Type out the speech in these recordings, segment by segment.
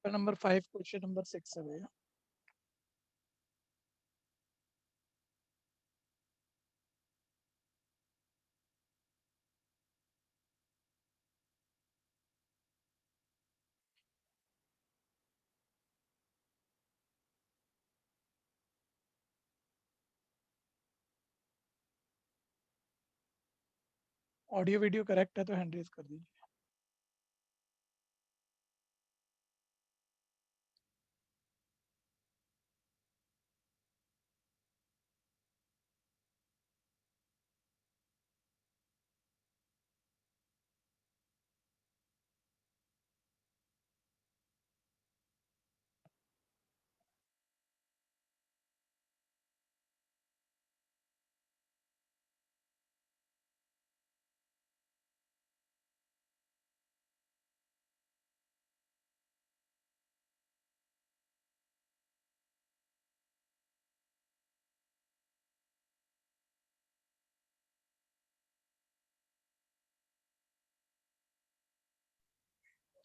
Chapter number 5 question number 6 है भैया। Audio video correct है तो हैंड रेज कर दीजिए।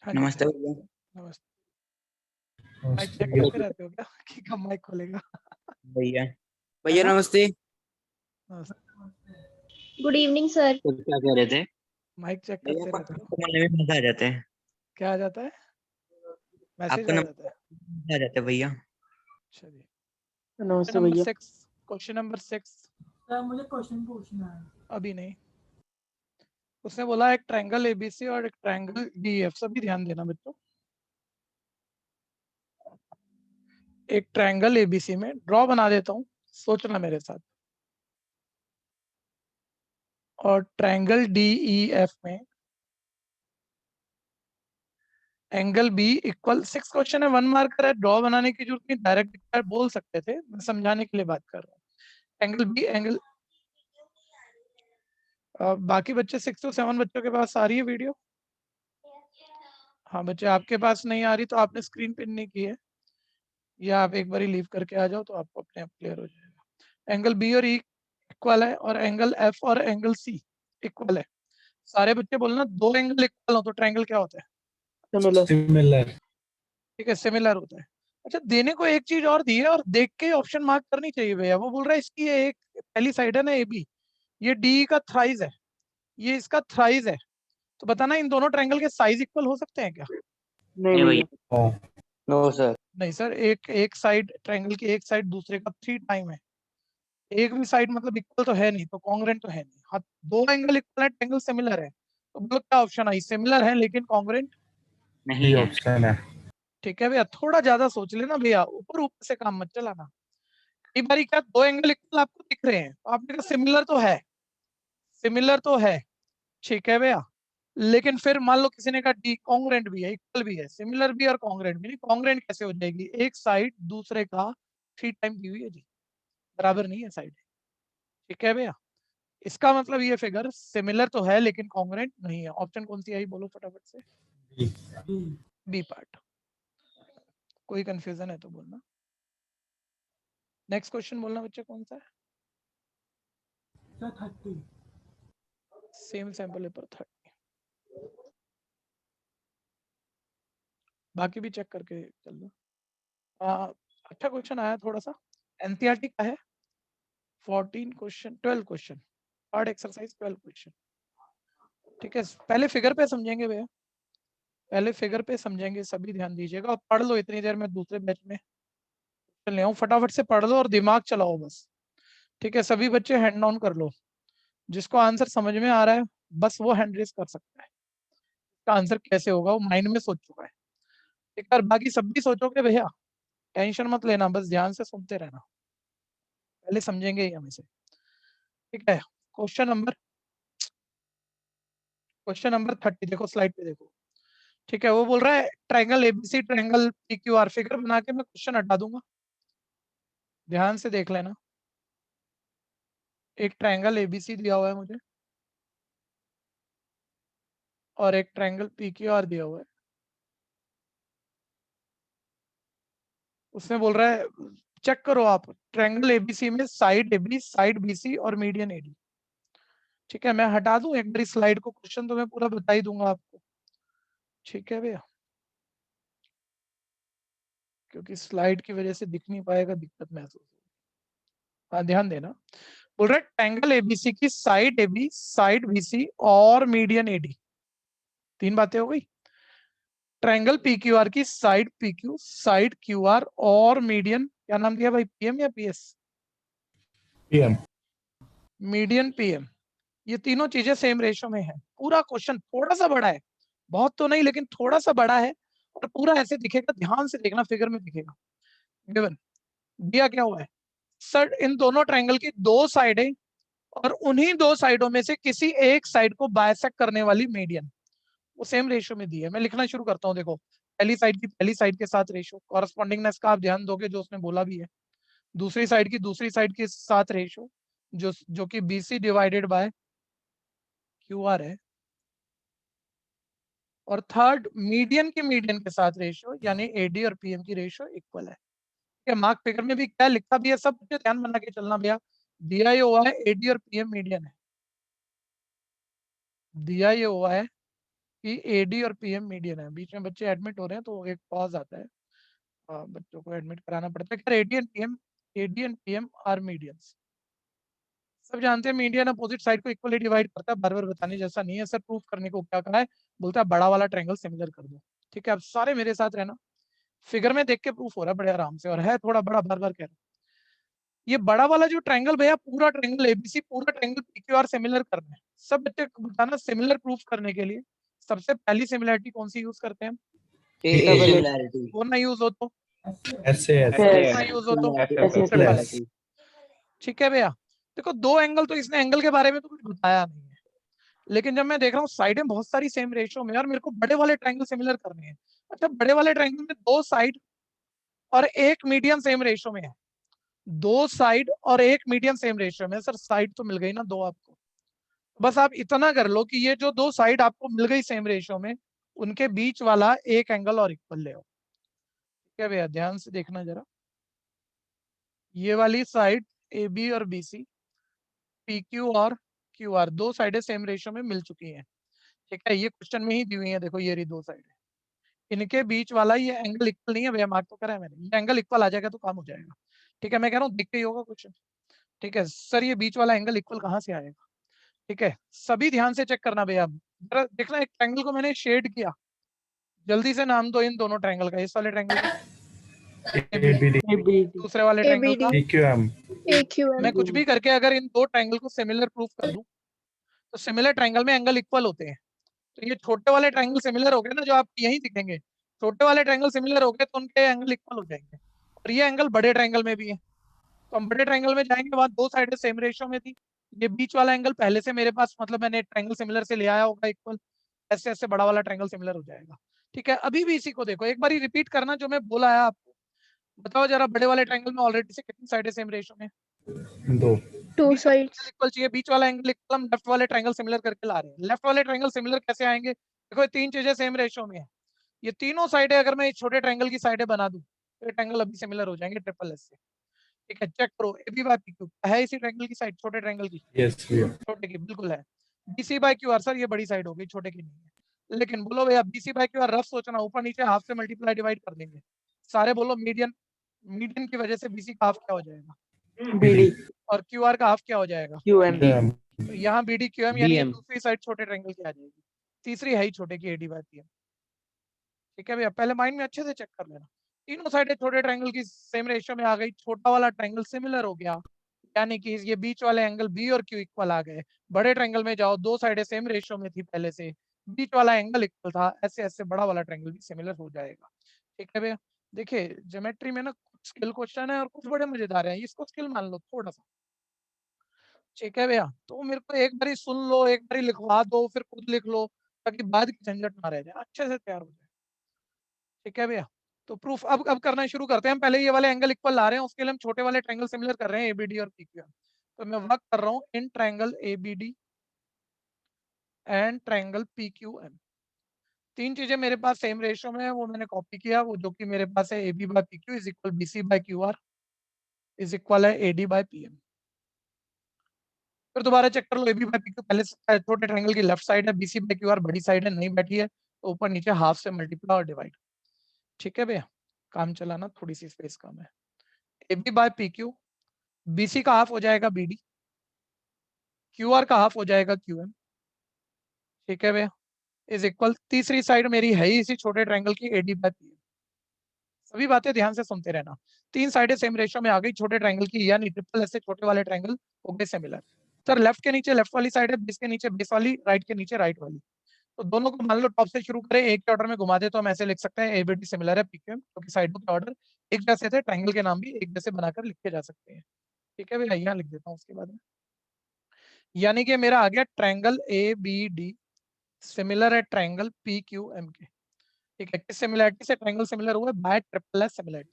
हाँ जी नमस्ते सर, भैया। नमस्ते। माइक चेक करते रहते हो क्या कि कब माइक खोलेगा? भैया है भैया ना? नमस्ते। नमस्ते। Good evening sir. तो क्या कह रहे थे माइक चेक भैया? करते आपका रहते हो? नंबर मिलने में मजा आ जाता है। क्या आ जाता है? मैसेज आपका आ नंबर जाता है। आ जाता है भैया। अच्छा जी। नमस्ते भैया। Question number 6। सर मुझे क्वेश्चन पूछना है। अभी नहीं। उसने बोला एक ट्रायंगल एबीसी और एक ट्रायंगल डीएफ, सभी ध्यान देना बच्चों। एक ट्रायंगल एबीसी में ड्रॉ बना देता हूँ, सोचना मेरे साथ। और ट्रायंगल डीईएफ में एंगल बी इक्वल 6 क्वेश्चन है, 1 मार्कर है, ड्रॉ बनाने की जरूरत नहीं, डायरेक्ट बोल सकते थे, मैं समझाने के लिए बात कर रहा हूँ। एंगल बी एंगल बाकी बच्चे 6 to 7 बच्चों के पास आ रही है वीडियो? हाँ बच्चे, आपके पास नहीं आ रही तो आपने स्क्रीन पिन नहीं की है, या आप एक बार लीव करके आ जाओ तो आपको अपने आप क्लियर हो जाएगा। एंगल बी और ई इक्वल है और एंगल एफ और एंगल सी इक्वल है। सारे बच्चे बोलना दो एंगल इक्वल हो तो ट्रायंगल क्या होता है? सिमिलर। ठीक है, सिमिलर होता है। अच्छा, देने को एक चीज और दी है और देख के ऑप्शन मार्क करनी चाहिए भैया। वो बोल रहा है इसकी ये एक पहली साइड है ना ए बी, ये डी का थ्राइज है, ये इसका थ्राइज है, तो बताना इन दोनों ट्रायंगल के साइज इक्वल हो सकते हैं क्या? नहीं भैया। No sir. नहीं सर, एक साइड ट्रायंगल की एक साइड दूसरे का 3 टाइम है। एक भी साइड मतलब इक्वल तो है नहीं, तो कॉन्ग्रुएंट तो है नहीं। हाँ, दो एंगल इक्वल है, ट्रायंगल सिमिलर है, तो बोलो क्या ऑप्शन आई? सिमिलर है लेकिन कॉन्ग्रुएंट नहीं है। ऑप्शन है। ठीक है भैया, थोड़ा ज्यादा सोच लेना भैया, ऊपर ऊपर से काम मत चलाना। कई बार क्या दो एंगल इक्वल आपको दिख रहे हैं तो आपने कहा सिमिलर तो है, सिमिलर तो है, ठीक है भैया, लेकिन फिर मान लो किसी ने कहा डी कॉन्ग्रुएंट भी है, इक्वल भी है, सिमिलर भी और कॉन्ग्रुएंट भी नहीं। कॉन्ग्रुएंट कैसे हो जाएगी? एक साइड दूसरे का 3 टाइम दी हुई है जी, बराबर नहीं है साइड, ठीक है भैया। इसका मतलब ये फिगर सिमिलर तो है लेकिन कॉन्ग्रुएंट नहीं है। ऑप्शन कौन सी आई बोलो फटाफट से? B part. कोई कंफ्यूजन है तो बोलना। नेक्स्ट क्वेश्चन बोलना बच्चे, कौन सा है? 30। Same sample paper 30। बाकी भी चेक करके चल लो। अच्छा क्वेश्चन आया थोड़ा सा, एनसीईआरटी का है। 14 question, 12 question, hard exercise 12 question, ठीक है। पहले फिगर पे समझेंगे भैया, पहले फिगर पे समझेंगे, सभी ध्यान दीजिएगा और पढ़ लो। इतनी देर में दूसरे बैच में ले आऊं, फटाफट से पढ़ लो और दिमाग चलाओ बस, ठीक है। सभी बच्चे हैंड डाउन कर लो, जिसको आंसर समझ में आ रहा है बस वो हैंड रेज कर सकता है। इसका आंसर कैसे होगा वो माइंड में सोच चुका है, ठीक है। और बाकी सब भी सोचोगे भैया, टेंशन मत लेना, बस ध्यान से सुनते रहना, पहले समझेंगे ही हम इसे, ठीक है। क्वेश्चन नंबर 30 देखो, स्लाइड पे देखो, ठीक है। वो बोल रहा है triangle ABC, triangle PQR, figure बना के मैं क्वेश्चन हटा दूंगा, ध्यान से देख लेना। एक ट्रायंगल एबीसी दिया हुआ है मुझे और एक ट्रायंगल पीक्यूआर दिया हुआ है। उसमें बोल रहा है चेक करो आप, ट्रायंगल एबीसी में साइड एबी, साइड बीसी और मीडियन एडी, ठीक है। मैं हटा दूं एक बार स्लाइड को, क्वेश्चन तो मैं पूरा बता ही दूंगा आपको, ठीक है भैया। क्योंकि स्लाइड की वजह से दिख नहीं पाएगा, दिक्कत महसूस होगी। हाँ ध्यान देना, बोल रहा है ट्रायंगल एबीसी की साइड एबी, साइड बीसी और मीडियन एडी। 3 बातें हो गई। ट्रायंगल पीक्यूआर की साइड पीक्यू, साइड क्यूआर और मीडियन, क्या नाम दिया भाई, पीएम या पीएस? पीएम। मीडियन पीएम, ये तीनों चीजें सेम रेशो में है। पूरा क्वेश्चन थोड़ा सा बड़ा है, बहुत तो नहीं लेकिन थोड़ा सा बड़ा है, और पूरा ऐसे दिखेगा, ध्यान से देखना, फिगर में दिखेगा। गिवन दिया क्या हुआ है, सर इन दोनों ट्रायंगल की 2 साइडें और उन्हीं 2 साइडों में से किसी एक साइड को बाइसेक्ट करने वाली मीडियन, वो सेम रेशियो में दी है। मैं लिखना शुरू करता हूँ। देखो, पहली साइड की पहली साइड के साथ रेशियो, कॉरस्पॉन्डिंगनेस का आप ध्यान दोगे जो उसने बोला भी है। दूसरी साइड की दूसरी साइड के साथ रेशियो, जो कि बीसी डिवाइडेड बाय क्यूआर है। और थर्ड, मीडियन के साथ रेशियो, यानी एडी और पीएम की रेशियो इक्वल है। मार्क फिगर में भी क्या लिखा भी है, सब कुछ ध्यान बना के चलना भैया। दिया ये हुआ है एडी और पीएम मीडियन है, दिया ये हुआ है कि एडी और पीएम मीडियन है। बीच में बच्चे एडमिट हो रहे हैं तो एक पॉज आता है, बच्चों को एडमिट कराना पड़ता है। क्या AD and PM are medians. सब जानते हैं मीडियन अपोजिट साइड को इक्वली डिवाइड करता है, बार बार बताने जैसा नहीं है। सर प्रूफ करने को क्या कहा है, बोलता है बड़ा वाला ट्रायंगल सिमिलर कर दो। ठीक है, अब सारे मेरे साथ रहना, फिगर में देख के प्रूफ हो रहा है बड़े आराम से, और है थोड़ा बड़ा, बार बार कह रहा हूं। ये बड़ा वाला जो ट्रायंगल भैया, पूरा ट्रायंगल एबीसी, पूरा ट्रायंगल पीक्यूआर सिमिलर करना है। सब बच्चे बताना, सिमिलर प्रूफ करने के लिए सबसे पहली सिमिलरिटी कौन सी यूज करते हैं हम? सिमिलैरिटी। वो ना यूज हो तो ऐसे ना यूज हो तो ट्रिपल एस। ठीक है भैया, देखो 2 एंगल, तो इसने एंगल के बारे में तो कुछ बताया नहीं है, लेकिन जब मैं देख रहा हूँ साइडें बहुत सारी सेम रेशियो में, और मेरे को बड़े वाले ट्रायंगल सिमिलर करने हैं। अच्छा, बड़े वाले ट्रायंगल में 2 साइड और एक मीडियन सेम रेशियो में है। 2 साइड और एक मीडियन सेम रेशियो में। सर साइड तो मिल गई ना 2 आपको, बस आप इतना कर लो कि ये जो 2 साइड आपको मिल गई सेम रेशियो में, उनके बीच वाला एक एंगल और इक्वल ले आओ। ठीक है भैया, ध्यान से देखना जरा। ये वाली साइड ए बी और बी सी, पी क्यू और क्यू आर, 2 साइडें सेम रेशियो में मिल चुकी हैं। ठीक है, ये क्वेश्चन में ही दी हुई है, देखो ये रही 2 साइडें, इनके बीच वाला ये एंगल इक्वल नहीं है भैया, मार्क तो करा है मैंने। ये एंगल इक्वल आ जाएगा तो काम हो जाएगा। ठीक है, मैं कह रहा हूँ देखते ही होगा क्वेश्चन। ठीक है सर, ये बीच वाला एंगल इक्वल कहाँ से आएगा? ठीक है, सभी ध्यान से चेक करना भैया। जरा देखना, एक ट्रायंगल को मैंने शेड किया, जल्दी से नाम दो इन दोनों ट्रायंगल का। इस वाले ट्रायंगल का एबीडी, दूसरे वाले ट्रायंगल का पीक्यूएम। मैं कुछ भी करके अगर इन 2 ट्रायंगल को सिमिलर प्रूफ कर दूं, तो सिमिलर ट्रायंगल में एंगल इक्वल होते हैं। तो ये छोटे वाले ट्रायंगल सिमिलर हो गए ना, जो आपको यहीं दिखेंगे, छोटे वाले ट्रायंगल सिमिलर हो गए तो उनके एंगल इक्वल हो जाएंगे। और ये एंगल बड़े ट्रायंगल में भी है, तो हम बड़े ट्रायंगल में जाएंगे, वहां 2 साइडें सेम रेशियो में थी। ये बीच वाला एंगल पहले से मेरे पास, मतलब मैंने ट्रायंगल सिमिलर से ले आया होगा इक्वल, ऐसे ऐसे बड़ा वाला ट्रायंगल सिमिलर हो जाएगा। ठीक है, अभी भी इसी को देखो, एक बार रिपीट करना जो मैं बोला है आपको। बताओ जरा, बड़े वाले ट्रायंगल में ऑलरेडी से कितनी साइडें सेम रेशियो में? 2 साइड्स इक्वल चाहिए, बीच वाला एंगल इक्वल, हम लेफ्ट वाले ट्रायंगल सिमिलर करके ला रहे हैं। लेफ्ट वाले ट्रायंगल सिमिलर कैसे आएंगे? देखो ये 3 चीजें सेम रेशियो में है, ये तीनों साइडें अगर मैं इस छोटे ट्रायंगल की साइडें बना दूं, तो ये ट्रायंगल अभी सिमिलर हो जाएंगे ट्रिपल एस से। ठीक है, चेक करो, A B by P Q है इसी ट्रायंगल की साइड, छोटे ट्रायंगल की, यस भैया। छोटे की बिल्कुल है। BC by Q R, sir ये बड़ी साइड हो गई, छोटे की नहीं है। लेकिन बोलो भैया, BC by Q R rough सोचना, ऊपर नीचे हाफ से मल्टीप्लाई डिवाइड कर देंगे। सारे बोलो मीडियन, मीडियन की वजह से बीसी का हाफ क्या हो जाएगा? बीडी और क्यू आर का हाफ क्या हो जाएगा? क्यूएम तो यहाँ बी डी क्यू एम, यानी ये दूसरी साइड छोटे ट्रायंगल की आ जाएगी, तीसरी है ही छोटे की, एडी बाय पी एम। ठीक है भैया, पहले माइंड में अच्छे से चेक कर लेना। तीनों साइडें छोटे ट्रायंगल की सेम रेशियो में आ गई, छोटा वाला ट्रायंगल सिमिलर हो गया, यानी कि ये बीच वाले एंगल बी और क्यू इक्वल आ गए। बड़े ट्रायंगल में जाओ, 2 साइडें सेम रेशियो में थी पहले से, बीच वाला एंगल इक्वल था, ऐसे ऐसे बड़ा वाला ट्रायंगल भी सिमिलर हो जाएगा। ठीक है भैया, देखिए ज्योमेट्री में ना कुछ स्किल क्वेश्चन है और कुछ बड़े मजेदार है, इसको स्किल मान लो थोड़ा सा। ठीक है भैया, तो मेरे को एक बारी सुन लो, एक बारी लिखवा दो, फिर खुद लिख लो, ताकि बाद की झंझट ना रह जाए, अच्छे से तैयार हो जाए। ठीक है भैया, तो प्रूफ अब करना शुरू करते हैं। हम पहले ये वाले एंगल इक्वल ला रहे हैं, उसके लिए हम छोटे वाले ट्रायंगल सिमिलर कर रहे हैं, एबीडी और पीक्यूएम। तो मैं वर्क कर रहा हूँ in triangle ABD and triangle PQM. 3 चीजें मेरे पास सेम रेशियो में है, वो मैंने कॉपी किया, वो जो कि मेरे पास है, AB by PQ is equal BC by QR is equal है AD बाय PM। फिर दोबारा चेक कर लो, AB बाय PQ पहले छोटे ट्रायंगल की लेफ्ट साइड है, BC बाय QR बड़ी साइड है, नहीं बैठी है, तो ऊपर नीचे हाफ से मल्टीप्लाई और डिवाइड। ठीक है भैया, काम चलाना, थोड़ी सी स्पेस कम है। AB बाय PQ, BC का हाफ हो जाएगा BD, QR का हाफ हो जाएगा QM, ठीक है भैया, इज इक्वल, तीसरी साइड मेरी है ही इसी छोटे ट्रायंगल की AD बाय PM। सभी बातें ध्यान से सुनते रहना। 3 साइडें सेम रेशियो में आ गई छोटे ट्रायंगल की, यानी ट्रिपल एस से छोटे वाले ट्रायंगल हो गए सिमिलर। सर लेफ्ट के नीचे लेफ्ट वाली साइड है, बेस के नीचे बेस वाली, राइट के नीचे राइट वाली। तो दोनों को मान लो टॉप से शुरू करें, एक के ऑर्डर में घुमा दे तो हम ऐसे लिख सकते हैं ABD सिमिलर है PQM, क्योंकि साइडों के ऑर्डर एक जैसे थे, ट्रायंगल के नाम भी एक जैसे बनाकर लिखे जा सकते हैं। ठीक है भैया, यहाँ लिख देता हूँ उसके बाद में, यानी कि मेरा आ गया ट्रायंगल ABD सिमिलर है ट्रायंगल PQM के। ठीक है, किस सिमिलरिटी से ट्रायंगल सिमिलर हुआ है? By triple S similarity.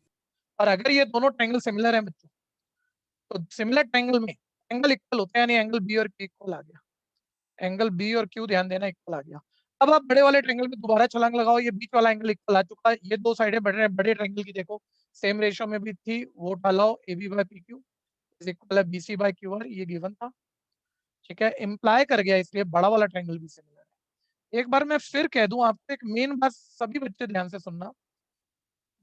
और अगर ये दोनों ट्रायंगल सिमिलर हैं बच्चों, तो सिमिलर ट्रायंगल में एंगल इक्वल होते हैं, यानी एंगल बी और क्यू इक्वल आ गया। एंगल बी और क्यू ध्यान देना इक्वल आ गया। अब आप बड़े वाले ट्रायंगल में दोबारा छलांग लगाओ, ये बीच वाला एंगल इक्वल आ चुका है। ये दो साइडें बड़े बड़े ट्रायंगल की देखो सेम रेशियो में भी थी, वो डालाओ, AB by PQ is equal है BC बाय QR, ये गिवन था। ठीक है, इंप्लाई कर गया, इसलिए बड़ा वाला ट्रायंगल भी सिमिलर है। एक बार मैं फिर कह दूं आपको, एक मेन बात सभी बच्चे ध्यान से सुनना।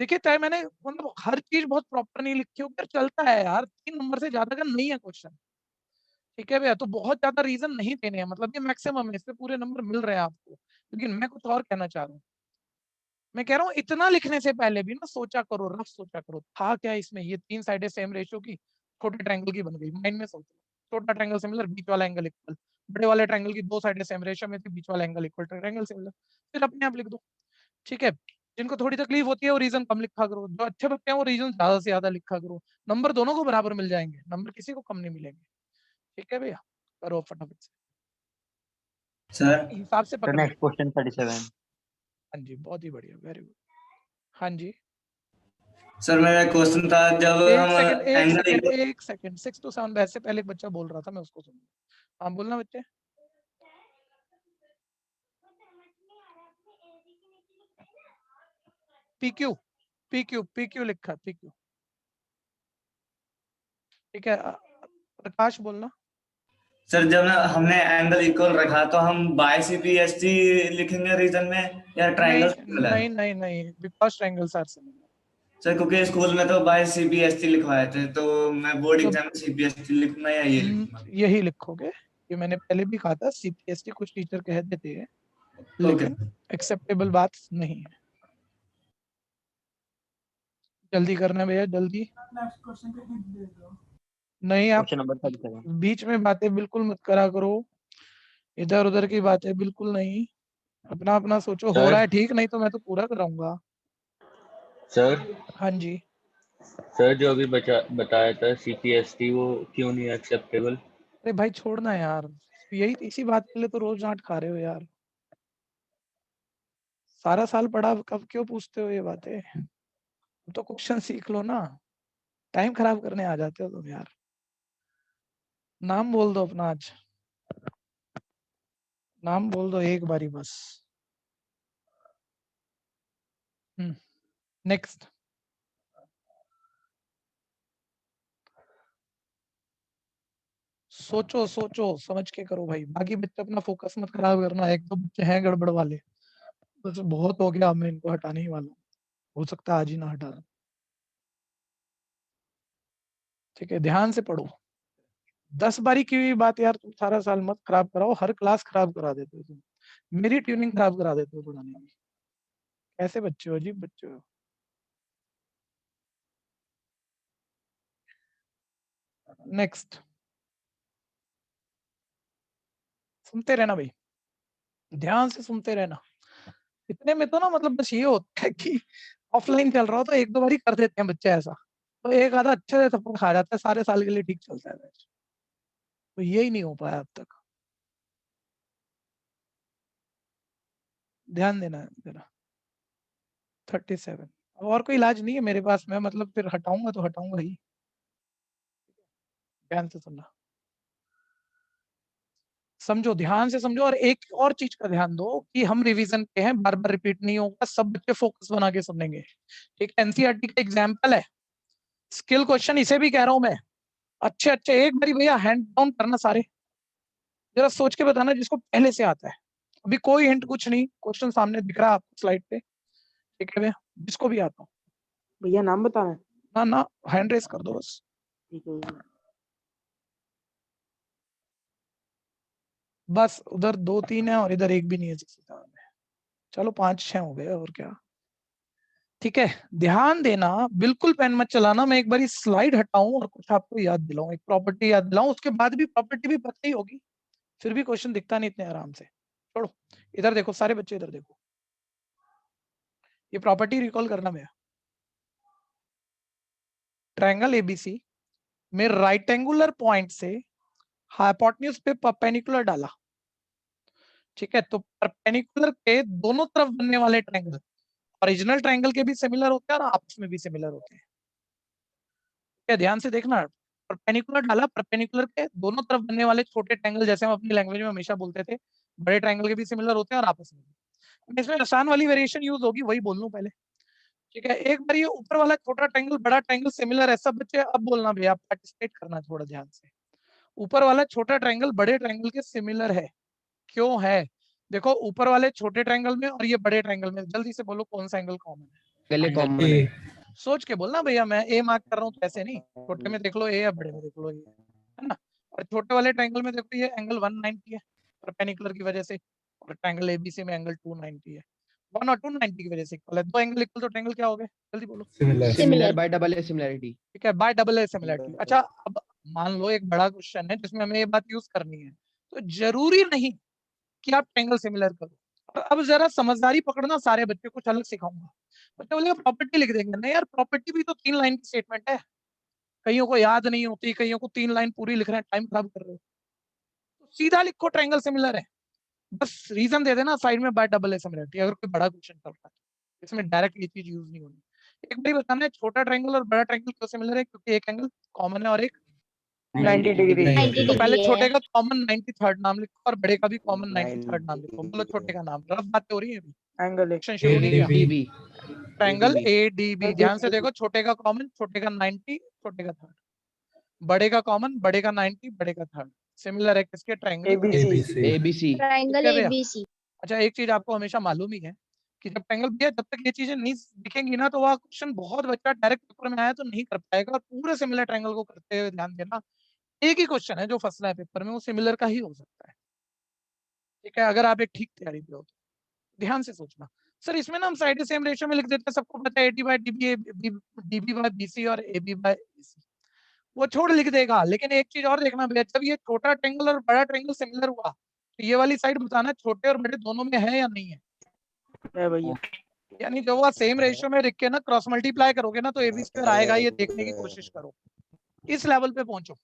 देखिए, चाहे मैंने मतलब हर चीज बहुत प्रॉपर नहीं लिखी हो, पर चलता है यार, 3 नंबर से ज्यादा का नहीं है क्वेश्चन। ठीक है भैया, तो बहुत ज्यादा रीजन नहीं देने हैं, मतलब ये मैक्सिमम है, इससे पूरे नंबर मिल रहे हैं आपको। लेकिन मैं कुछ और कहना चाह रहा हूँ। मैं कह रहा हूँ इतना लिखने से पहले भी ना सोचा करो, रफ सोचा करो, था क्या इसमें, ये 3 साइडें सेम रेशियो की छोटे ट्रायंगल की बन गई, माइंड में सोचो। छोटा ट्रायंगल सिमिलर, बीच वाला एंगल इक्वल, बड़े वाले ट्रायंगल की 2 साइडें सेम रेशियो में थी, बीच वाला एंगल इक्वल, ट्रायंगल सिमिलर, फिर अपने आप लिख दो। ठीक है, जिनको थोड़ी तकलीफ होती है वो रीजन कम लिखा करो, जो अच्छे बच्चे हैं वो रीजन ज्यादा से ज्यादा लिखा करो। नंबर दोनों को बराबर मिल जाएंगे, नंबर किसी को कम नहीं मिलेंगे। ठीक है भैया, करो फटाफट से, सर हिसाब से तो पकड़ना। Next question 37। हाँ जी, बहुत ही बढ़िया, वेरी गुड। हाँ जी, सर मेरा क्वेश्चन था, जब एक हम सेकंड एक एंगल सेकंड इक्वल, एक सेकंड, 6 to 7 बैच से पहले एक बच्चा बोल रहा था, मैं उसको सुन। हाँ बोलना बच्चे। PQ PQ PQ लिखा, PQ। ठीक है, प्रकाश बोलना। सर जब हमने एंगल इक्वल रखा तो हम बाय CPST लिखेंगे रीजन में, या नहीं ट्रायंगल सिमिलर? नहीं नहीं नहीं, because triangles are similar. Sir क्योंकि स्कूल में तो बाय CPST लिखवाए थे, तो मैं बोर्ड तो एग्जाम में CPST लिखूंगा या ये लिखूंगा? यही लिखोगे, ये मैंने पहले भी कहा था, CPST कुछ टीचर कह देते हैं, ओके। लेकिन एक्सेप्टेबल बात नहीं है। जल्दी करना भैया, जल्दी। नेक्स्ट क्वेश्चन पे हिंट दे दो। नहीं, आप क्वेश्चन नंबर 37। बीच में बातें बिल्कुल मत करा करो, इधर उधर की बातें बिल्कुल नहीं, अपना अपना सोचो, हो सर रहा है ठीक, नहीं तो मैं तो पूरा कराऊंगा। सर हाँ जी, सर जो अभी बताया था CPST, वो क्यों नहीं एक्सेप्टेबल? अरे भाई छोड़ना यार, यही इसी बात के लिए तो रोज डांट खा रहे हो यार। सारा साल पढ़ा, कब क्यों पूछते हो ये बातें? तो क्वेश्चन सीख लो ना, टाइम खराब करने आ जाते हो तुम यार। नाम बोल दो अपना आज, नाम बोल दो एक बारी बस। नेक्स्ट, सोचो सोचो समझ के करो भाई, बाकी बच्चे अपना फोकस मत खराब करना, एक दो बच्चे हैं गड़बड़ वाले, बस बहुत हो गया, अब मैं इनको हटाने ही वाला हूँ, हो सकता है आज ही ना हटा दूं। ठीक है, ध्यान से पढ़ो, 10 बारी की हुई बात यार, तुम सारा साल मत खराब कराओ, हर क्लास खराब करा देते हो तुम, मेरी ट्यूनिंग खराब करा देते हो पढ़ाने में। कैसे बच्चे हो, अजीब बच्चे हो। नेक्स्ट, सुनते रहना भाई, ध्यान से सुनते रहना। इतने में तो ना मतलब बस ये होता है कि ऑफलाइन चल रहा हो तो एक दो बारी कर देते हैं बच्चे ऐसा, तो एक आधा अच्छे से थप्पड़ खा जाता है, सारे साल के लिए ठीक चलता है बैच। तो यही नहीं हो पाया अब तक, ध्यान देना है जरा। 37, और कोई इलाज नहीं है मेरे पास, मैं मतलब फिर हटाऊंगा तो हटाऊंगा ही, ध्यान से सुनना, समझो, ध्यान से समझो। और एक और चीज का ध्यान दो कि हम रिवीजन पे हैं, बार बार रिपीट नहीं होगा, सब बच्चे फोकस बना के सुनेंगे। एक एनसीईआरटी का एग्जाम्पल है, स्किल क्वेश्चन इसे भी कह रहा हूं मैं, अच्छे अच्छे एक बारी भैया हैंड डाउन करना सारे, जरा सोच के बताना जिसको पहले से आता है, अभी कोई हिंट कुछ नहीं, क्वेश्चन सामने दिख रहा है आपको स्लाइड पे। ठीक है भैया, जिसको भी आता हो भैया नाम बताना है। ना ना, हैंड रेस कर दो बस। ठीक है भैया। बस उधर 2-3 है और इधर एक भी नहीं है किसी का में। चलो 5-6 हो गए और क्या। ठीक है, ध्यान देना, बिल्कुल पेन मत चलाना। मैं एक बार स्लाइड हटाऊं और कुछ आपको याद दिलाऊं, एक प्रॉपर्टी याद दिलाऊं, उसके बाद भी प्रॉपर्टी भी पता ही होगी, फिर भी क्वेश्चन दिखता नहीं इतने आराम से। छोड़ो, इधर देखो सारे बच्चे, इधर देखो, ये प्रॉपर्टी रिकॉल करना भैया। ट्रायंगल एबीसी में राइट एंगुलर पॉइंट से हाइपोटेन्यूज पे परपेंडिकुलर डाला। ठीक है, तो परपेंडिकुलर के दोनों तरफ बनने वाले ट्रायंगल ओरिजिनल ट्रायंगल के भी सिमिलर होते हैं और आपस में भी सिमिलर होते हैं। क्या ध्यान से देखना, परपेंडिकुलर डाला, परपेंडिकुलर के दोनों तरफ बनने वाले छोटे ट्रायंगल, जैसे हम अपनी लैंग्वेज में हमेशा बोलते थे, बड़े ट्रायंगल के भी सिमिलर होते हैं और आपस में भी। इसमें आसान वाली वेरिएशन यूज होगी, वही बोल लूं पहले। ठीक है, एक बार ये ऊपर वाला छोटा ट्रायंगल बड़ा ट्रायंगल सिमिलर है, सब बच्चे अब बोलना भैया, पार्टिसिपेट करना थोड़ा ध्यान से। ऊपर वाला छोटा ट्रायंगल बड़े ट्रायंगल के सिमिलर है, क्यों है? देखो, ऊपर वाले छोटे ट्रायंगल में और ये बड़े ट्रायंगल में, जल्दी से बोलो कौन सा एंगल कॉमन है? पहले कॉमन ए है। सोच के बोलना भैया, मैं ए मार्क कर रहा हूँ तो ऐसे नहीं, छोटे में देख लो ए या बड़े में देख लो ए, है ना। और छोटे वाले ट्रायंगल में देखो, ये एंगल 190 है परपेंडिकुलर की वजह से, और ट्रायंगल एबीसी में एंगल 290 है। 1 और 290 की वजह से इक्वल है, दो एंगल इक्वल तो ट्रायंगल क्या हो गए, जल्दी बोलो। Similar similar by double A similarity. ठीक है, बाय डबल ए सिमिलरिटी। अच्छा, अब मान लो एक बड़ा क्वेश्चन है जिसमें हमें ये बात यूज करनी है, तो जरूरी नहीं कि आप ट्रायंगल सिमिलर करो। और अब जरा समझदारी पकड़ना, सारे बच्चे कुछ अलग सिखाऊंगा। बच्चे बोले प्रॉपर्टी लिख देंगे, नहीं यार, प्रॉपर्टी भी तो 3 लाइन की स्टेटमेंट है, कईयों को याद नहीं होती, कईयों को 3 लाइन पूरी लिख रहे हैं, टाइम खराब कर रहे हो। तो सीधा लिखो ट्रायंगल सिमिलर है, बस रीजन दे देना साइड में बाय डबल ए सिमिलरिटी, अगर कोई बड़ा क्वेश्चन चल रहा है इसमें डायरेक्ट ये चीज यूज नहीं होनी। एक बार बताना है, छोटा ट्रायंगल और बड़ा ट्रायंगल क्यों सिमिलर है? क्योंकि एक एंगल कॉमन है और एक 90 डिग्री। 90 तो पहले डिग्री छोटे है। का कॉमन 93rd नाम लिखो और बड़े का भी कॉमन 93rd नाम लिखो। बोलो 90 छोटे का नाम, रफ बातें हो रही है अभी, एंगल क्वेश्चन शुरू नहीं किया। एडीबी ट्रायंगल एडीबी, ध्यान से देखो, छोटे का कॉमन, छोटे का 90, छोटे का थर्ड, बड़े का कॉमन, बड़े का 90, बड़े का थर्ड। सिमिलर है किसके? Triangle ABC. ABC ABC. Triangle ठीक है भैया। एबीसी। अच्छा, एक चीज आपको हमेशा मालूम ही है कि जब ट्रायंगल भैया, जब तक ये चीजें नहीं दिखेंगी ना, तो वह क्वेश्चन बहुत बच्चा डायरेक्ट पेपर में आया तो नहीं कर पाएगा, और पूरे सिमिलर ट्रायंगल को करते हुए ध्यान देना, एक ही क्वेश्चन है जो फंसना है पेपर में, वो सिमिलर का ही हो सकता है। ठीक है, अगर आप एक ठीक तैयारी पे हो तो ध्यान से सोचना। सर इसमें ना हम साइड सेम रेशियो में लिख देते हैं, सबको पता है, AD by DB, DB by BC और एबी बाय बीसी, वो छोड़ लिख देगा। लेकिन एक चीज और देखना भैया, जब ये छोटा ट्रायंगल और बड़ा ट्रायंगल सिमिलर हुआ, तो ये वाली साइड बताना छोटे और बड़े दोनों में है या नहीं है। है भैया। यानी जो वो सेम रेशियो में लिख के ना क्रॉस मल्टीप्लाई करोगे ना, तो ए बी स्क्वायर आएगा, ये देखने की कोशिश करो, इस लेवल पे पहुंचो।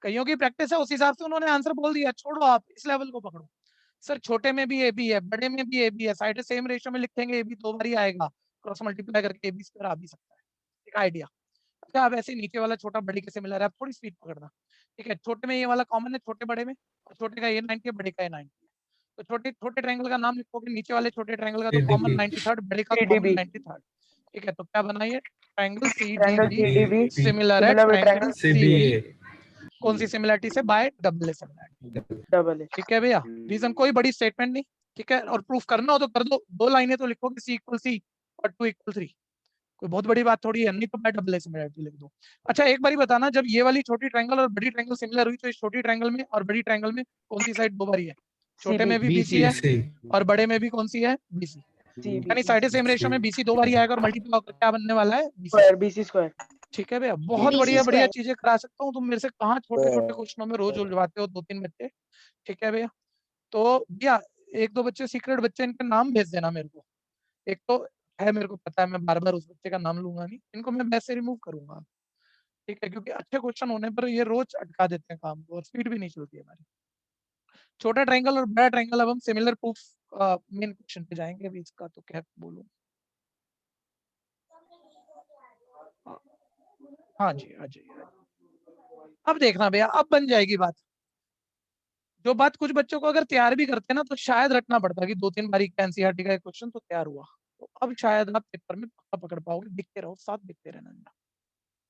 कईयों की प्रैक्टिस है, उस हिसाब से उन्होंने आंसर बोल दिया, छोड़ो, आप इस लेवल को पकड़ो। सर छोटे में भी ए बी है, बड़े में भी ए बी है, साइड सेम रेशियो में लिखेंगे, ए बी 2 बार ही आएगा, क्रॉस मल्टीप्लाई करके ए बी स्क्वायर आ भी सकता है। एक आइडिया। अच्छा, अब ऐसे नीचे वाला छोटा बड़े के सिमिलर है, आप थोड़ी स्पीड पकड़ना। ठीक है, छोटे में ये वाला कॉमन है, छोटे बड़े में, और छोटे का ये 90 है, बड़े का ये 90 है। तो छोटे छोटे ट्रायंगल का नाम लिखोगे, नीचे वाले छोटे ट्रायंगल का तो कॉमन 93rd, बड़े का कॉमन CDB। 93rd। ठीक है, तो क्या बना ये? Triangle triangle CDB CDB similar है similar with triangle triangle CA। CBA कौन सी सिमिलरिटी से? By double A similarity. Double A. ठीक है भैया, रीजन कोई बड़ी स्टेटमेंट नहीं। ठीक है, और प्रूफ करना हो तो कर दो, 2 लाइनें तो लिखोगे, C = C और 2 = 3, कोई बहुत बड़ी बात थोड़ी है, नहीं तो बाय डबल ए सिमिलरिटी लिख दो। अच्छा, एक बारी बताना, जब ये वाली छोटी ट्रायंगल और बड़ी ट्रायंगल सिमिलर हुई, तो इस छोटी ट्रायंगल में और बड़ी ट्रायंगल में कौन सी साइड 2 बारी है? छोटे में भी बीसी है बीसी और बड़े में भी कौन सी है? बीसी। CB यानी साइड सेम रेशियो में बीसी 2 बारी आएगा और मल्टीप्लाई होकर क्या बनने वाला है? बीसी। Square, BC square. ठीक है भैया, बहुत BC बढ़िया बढ़िया स्क्वायर। चीजें करा सकता हूँ। तुम मेरे से कहाँ छोटे छोटे क्वेश्चनों में रोज उलझवाते हो 2-3 बच्चे। ठीक है भैया, तो भैया 1-2 बच्चे सीक्रेट बच्चे, इनके नाम भेज देना मेरे को। एक तो है, मेरे को पता है, मैं बार बार उस बच्चे का नाम लूंगा नहीं, इनको मैं बैच से रिमूव करूंगा। ठीक है, क्योंकि अच्छे क्वेश्चन होने पर ये रोज अटका देते हैं काम को और स्पीड भी नहीं चलती है हमारी। छोटा ट्रायंगल और बड़ा ट्रायंगल, अब हम सिमिलर प्रूफ मेन क्वेश्चन पे जाएंगे अभी, इसका तो क्या बोलूं। हाँ जी, हाँ जी। अब देखना भैया, अब बन जाएगी बात। जो बात कुछ बच्चों को अगर तैयार भी करते हैं ना, तो शायद रटना पड़ता कि 2-3 बारी एनसीईआरटी का क्वेश्चन तो तैयार हुआ, तो अब शायद आप पेपर में पक्का पकड़ पाओगे। दिखते रहो, साथ दिखते रहना।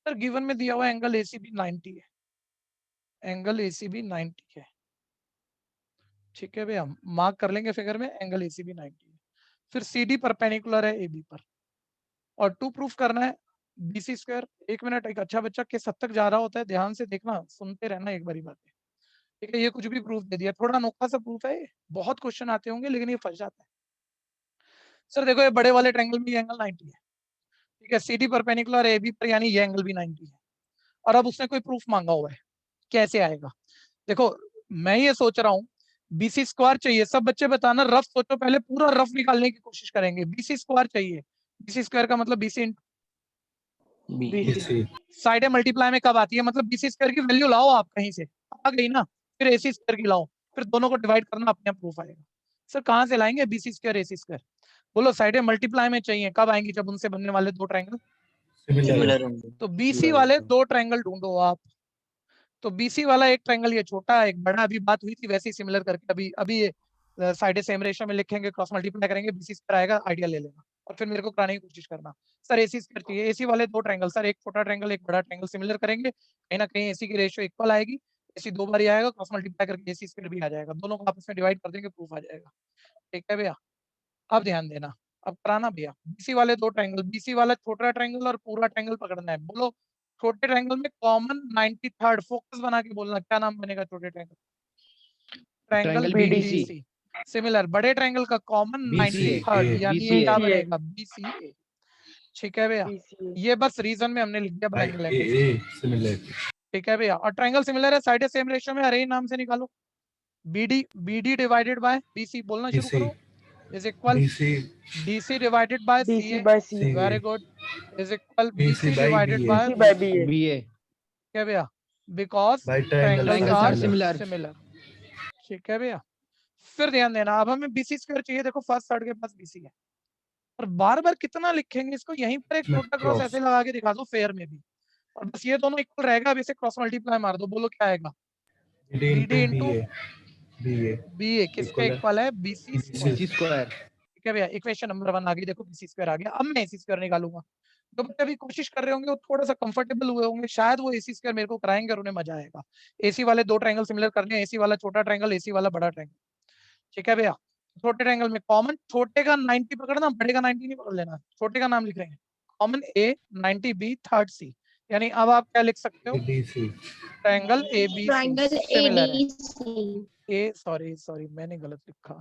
सर गिवन में दिया हुआ एंगल एसीबी 90 है, एंगल एसीबी 90 है। ठीक है भैया, मार्क कर लेंगे फिगर में, एंगल एसीबी 90 है। फिर सीडी परपेंडिकुलर है एबी पर, और 2 प्रूफ करना है BC स्क्वायर, एक मिनट, एक अच्छा बच्चा किस हद तक जा रहा होता है ध्यान से देखना, सुनते रहना एक बारी बातें, ठीक है। ये कुछ भी प्रूफ दे दिया, थोड़ा अनोखा सा प्रूफ है, बहुत क्वेश्चन आते होंगे लेकिन ये फंस जाता है। सर देखो ये बड़े वाले ट्रायंगल में ये एंगल 90 है, ठीक है, CD परपेंडिकुलर AB पर, यानी ये एंगल भी 90 है। और अब उसने कोई प्रूफ मांगा हुआ है, कैसे आएगा? देखो मैं ये सोच रहा हूँ BC स्क्वायर चाहिए, सब बच्चे बताना, रफ सोचो पहले, पूरा रफ निकालने की कोशिश करेंगे। BC स्क्वायर चाहिए, BC स्क्वायर का मतलब BC BC साइड मल्टीप्लाई में कब आती है, मतलब BC स्क्वायर की वैल्यू लाओ आप कहीं से, आ गई ना, फिर AC स्क्वायर की लाओ, फिर दोनों को डिवाइड करना, अपने आप प्रूफ आएगा। सर कहाँ से लाएंगे BC स्क्वायर AC स्क्वायर? बोलो साइड मल्टीप्लाई में चाहिए, कब आएंगी? जब उनसे बनने वाले दो ट्रायंगल सिमिलर तो BC वाले दो ट्रायंगल ढूंढो आप। तो BC वाला एक ट्रायंगल ये छोटा, एक बड़ा, अभी बात हुई थी वैसे ही सिमिलर करके, अभी अभी ये साइड सेम रेशियो में लिखेंगे, क्रॉस मल्टीप्लाई करेंगे, BC स्क्वायर आएगा, आइडिया ले लेना और फिर मेरे को कराने की कोशिश करना। सर AC स्क्वायर चाहिए, AC वाले दो ट्रायंगल, सर एक छोटा ट्रायंगल एक बड़ा ट्रायंगल सिमिलर करेंगे, कहीं ना कहीं AC की रेशियो इक्वल आएगी, AC दो बार ही आएगा, क्रॉस मल्टीप्लाई करके AC स्क्वायर भी आ जाएगा, दोनों को आपस में डिवाइड कर देंगे, प्रूफ आ जाएगा। ठीक है भैया, अब ध्यान देना, अब कराना भैया। BC वाले दो ट्रायंगल, BC वाला छोटा ट्रायंगल और पूरा ट्रायंगल पकड़ना है। बोलो छोटे ट्रायंगल में कॉमन 93rd, फोकस बना के बोलना, क्या नाम बनेगा छोटे triangle? Triangle BDC। BDC। Similar बड़े ट्रायंगल का कॉमन BCA 93rd, यानी ये क्या BCA। बनेगा? BCA। ठीक है भैया, BCA। ये बस रीजन में हमने लिख दिया bye angle A angle. Similar ठीक है भैया, और ट्रायंगल सिमिलर है, साइड सेम रेशियो में, अरे नाम से निकालो, BD डिवाइडेड बाय BC, बोलना शुरू BC करो, is equal BC DC divided by BC CA, by C। CA very good, is equal BC BC by divided BA by BC by BA। BA ठीक है भैया, because by triangles triangles are are similar. Similar. ठीक है भैया, फिर ध्यान देना, अब हमें BC स्क्वायर चाहिए, देखो फर्स्ट थर्ड के पास BC है, और बार बार कितना लिखेंगे इसको, यहीं पर एक छोटा क्रॉस Cross. ऐसे लगा के दिखा दो फेयर में भी, और बस ये दोनों इक्वल रहेगा, अब इसे क्रॉस मल्टीप्लाई मार दो, बोलो क्या आएगा? BD BD into into BA BA किसके Equal है? इक्वल है? BC square. BC square. ठीक है भैया, इक्वेशन नंबर 1 आ गई, देखो BC स्क्वायर आ गया। अब मैं AC स्क्वायर निकालूंगा, तो बच्चे अभी कोशिश कर रहे होंगे, वो थोड़ा सा कंफर्टेबल हुए होंगे, शायद वो AC स्क्वायर मेरे को कराएंगे और उन्हें मजा आएगा। AC वाले दो ट्रायंगल सिमिलर करने हैं, AC वाला छोटा ट्रायंगल, AC वाला बड़ा ट्रायंगल। ठीक है भैया, छोटे ट्रायंगल में कॉमन, छोटे का 90 पकड़ना, बड़े का 90 नहीं पकड़ लेना, छोटे का नाम लिख रहे हैं, common A 90 B third C, यानी अब आप क्या लिख सकते हो? ABC triangle ABC triangle similar है। एडीसी। सॉरी मैंने गलत लिखा,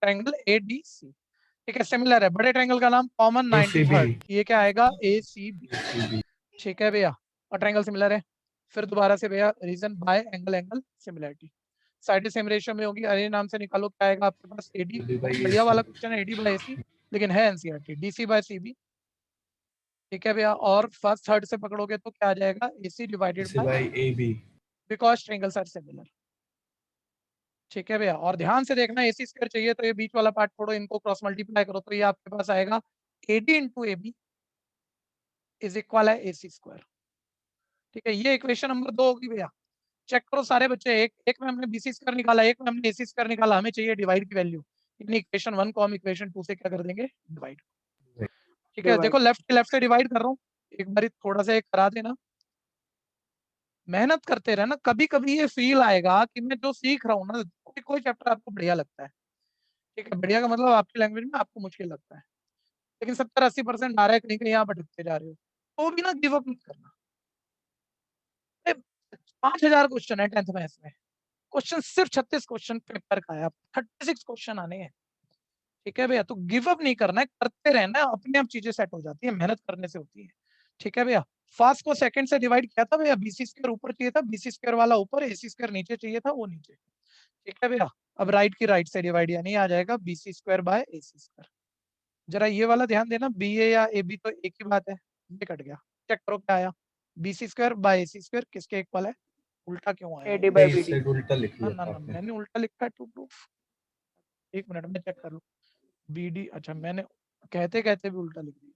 ट्रायंगल ADC। ठीक है, सिमिलर है, बड़े ट्रायंगल का नाम कॉमन 93rd, ये क्या आएगा? ACB। ठीक है भैया, और ट्रायंगल सिमिलर है, फिर दोबारा से भैया reason by angle similarity, side same ratio में होगी, अरे नाम से निकालो, क्या आएगा आपके पास? AD, AD by बढ़िया AC. वाला क्वेश्चन है, AD बाय AC, लेकिन है NCERT, DC बाय CB। ठीक है भैया, और फर्स्ट थर्ड से पकड़ोगे तो क्या आ जाएगा? AC divided AC by, by AB because triangles are similar. ठीक है भैया, और ध्यान से देखना, AC स्क्वायर चाहिए तो ये बीच वाला पार्ट छोड़ो, इनको क्रॉस मल्टीप्लाई करो, तो ये आपके पास आएगा AD into AB is equal है AC स्क्वायर। ठीक है, ये इक्वेशन नंबर 2 होगी भैया। चेक करो सारे बच्चे, एक में हमने BC स्क्वायर निकाला, एक में हमने AC स्क्वायर निकाला, हमें चाहिए डिवाइड की वैल्यू, यानी इक्वेशन 1 को हम इक्वेशन 2 से क्या कर देंगे? डिवाइड। ठीक है, देखो लेफ्ट से डिवाइड कर रहा हूँ, एक बार थोड़ा सा करा देना, मेहनत करते रहना, कभी कभी ये फील आएगा कि मैं जो सीख रहा हूँ ना, कोई चैप्टर आपको बढ़िया लगता है, ठीक है, बढ़िया का मतलब आपकी लैंग्वेज में आपको मुश्किल लगता है, लेकिन 70-80% आ रहा है, कहीं कहीं यहाँ भटकते जा रहे हो, तो भी ना गिव अप मत करना। 5000 क्वेश्चन है 10th मैथ्स में, क्वेश्चन सिर्फ 36 क्वेश्चन पेपर का है, 36 क्वेश्चन आने हैं। ठीक है भैया, तो गिव अप नहीं करना है, करते रहना है, अपने आप चीजें सेट हो जाती है, मेहनत करने से होती है। ठीक है भैया, फर्स्ट को सेकंड से डिवाइड किया था भैया, BC स्क्वायर ऊपर चाहिए था, BC स्क्वायर वाला ऊपर, AC स्क्वायर नीचे चाहिए था, वो नीचे। ठीक है भैया, अब राइट की राइट से डिवाइड, यानी आ जाएगा BC square by AC square. जरा ये वाला ध्यान देना, BA या AB तो एक ही बात है, ये कट गया, चेक करो क्या आया? BC square by AC square किसके इक्वल है? उल्टा क्यों आया? AD by इस BD। साइड उल्टा लिख ना लिया ना था ना, आपने मैंने उल्टा लिखा है टू प्रूफ, एक मिनट में चेक कर लूं। BD, अच्छा मैंने कहते कहते भी उल्टा लिख दिया।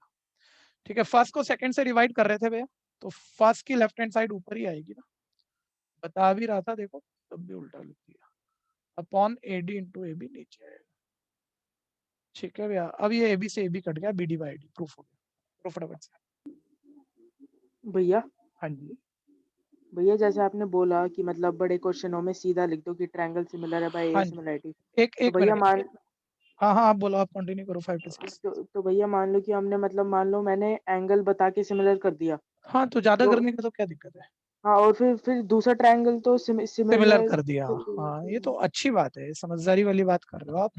ठीक है, फर्स्ट को सेकंड से डिवाइड कर रहे थे भैया, तो फर्स्ट की लेफ्ट हैंड साइड ऊपर ही आएगी ना, बता भी रहा था, देखो तब भी उल्टा लिख दिया, अपॉन AD इंटू AB नीचे आएगा। ठीक है भैया, अब ये AB से AB कट गया, BD बाय AD प्रूफ हो गया, प्रूफ फटाफट से। भैया हाँ जी, भैया जैसे आपने बोला कि मतलब बड़े क्वेश्चनों में सीधा लिख दो कि ट्रायंगल सिमिलर है बाय हाँ ए जी, सिमिलरिटी, एक तो एक भैया मिनट, मान हाँ हाँ आप बोलो, आप कंटिन्यू करो 5 to 6। तो भैया मान लो कि हमने मतलब मान लो मैंने एंगल बता के सिमिलर कर दिया, हाँ तो ज्यादा तो करने का तो क्या दिक्कत है, हाँ, और फिर दूसरा ट्रायंगल तो सिमिलर सिमिलर। कर दिया। हाँ ये तो अच्छी बात है, समझदारी वाली बात कर रहे हो आप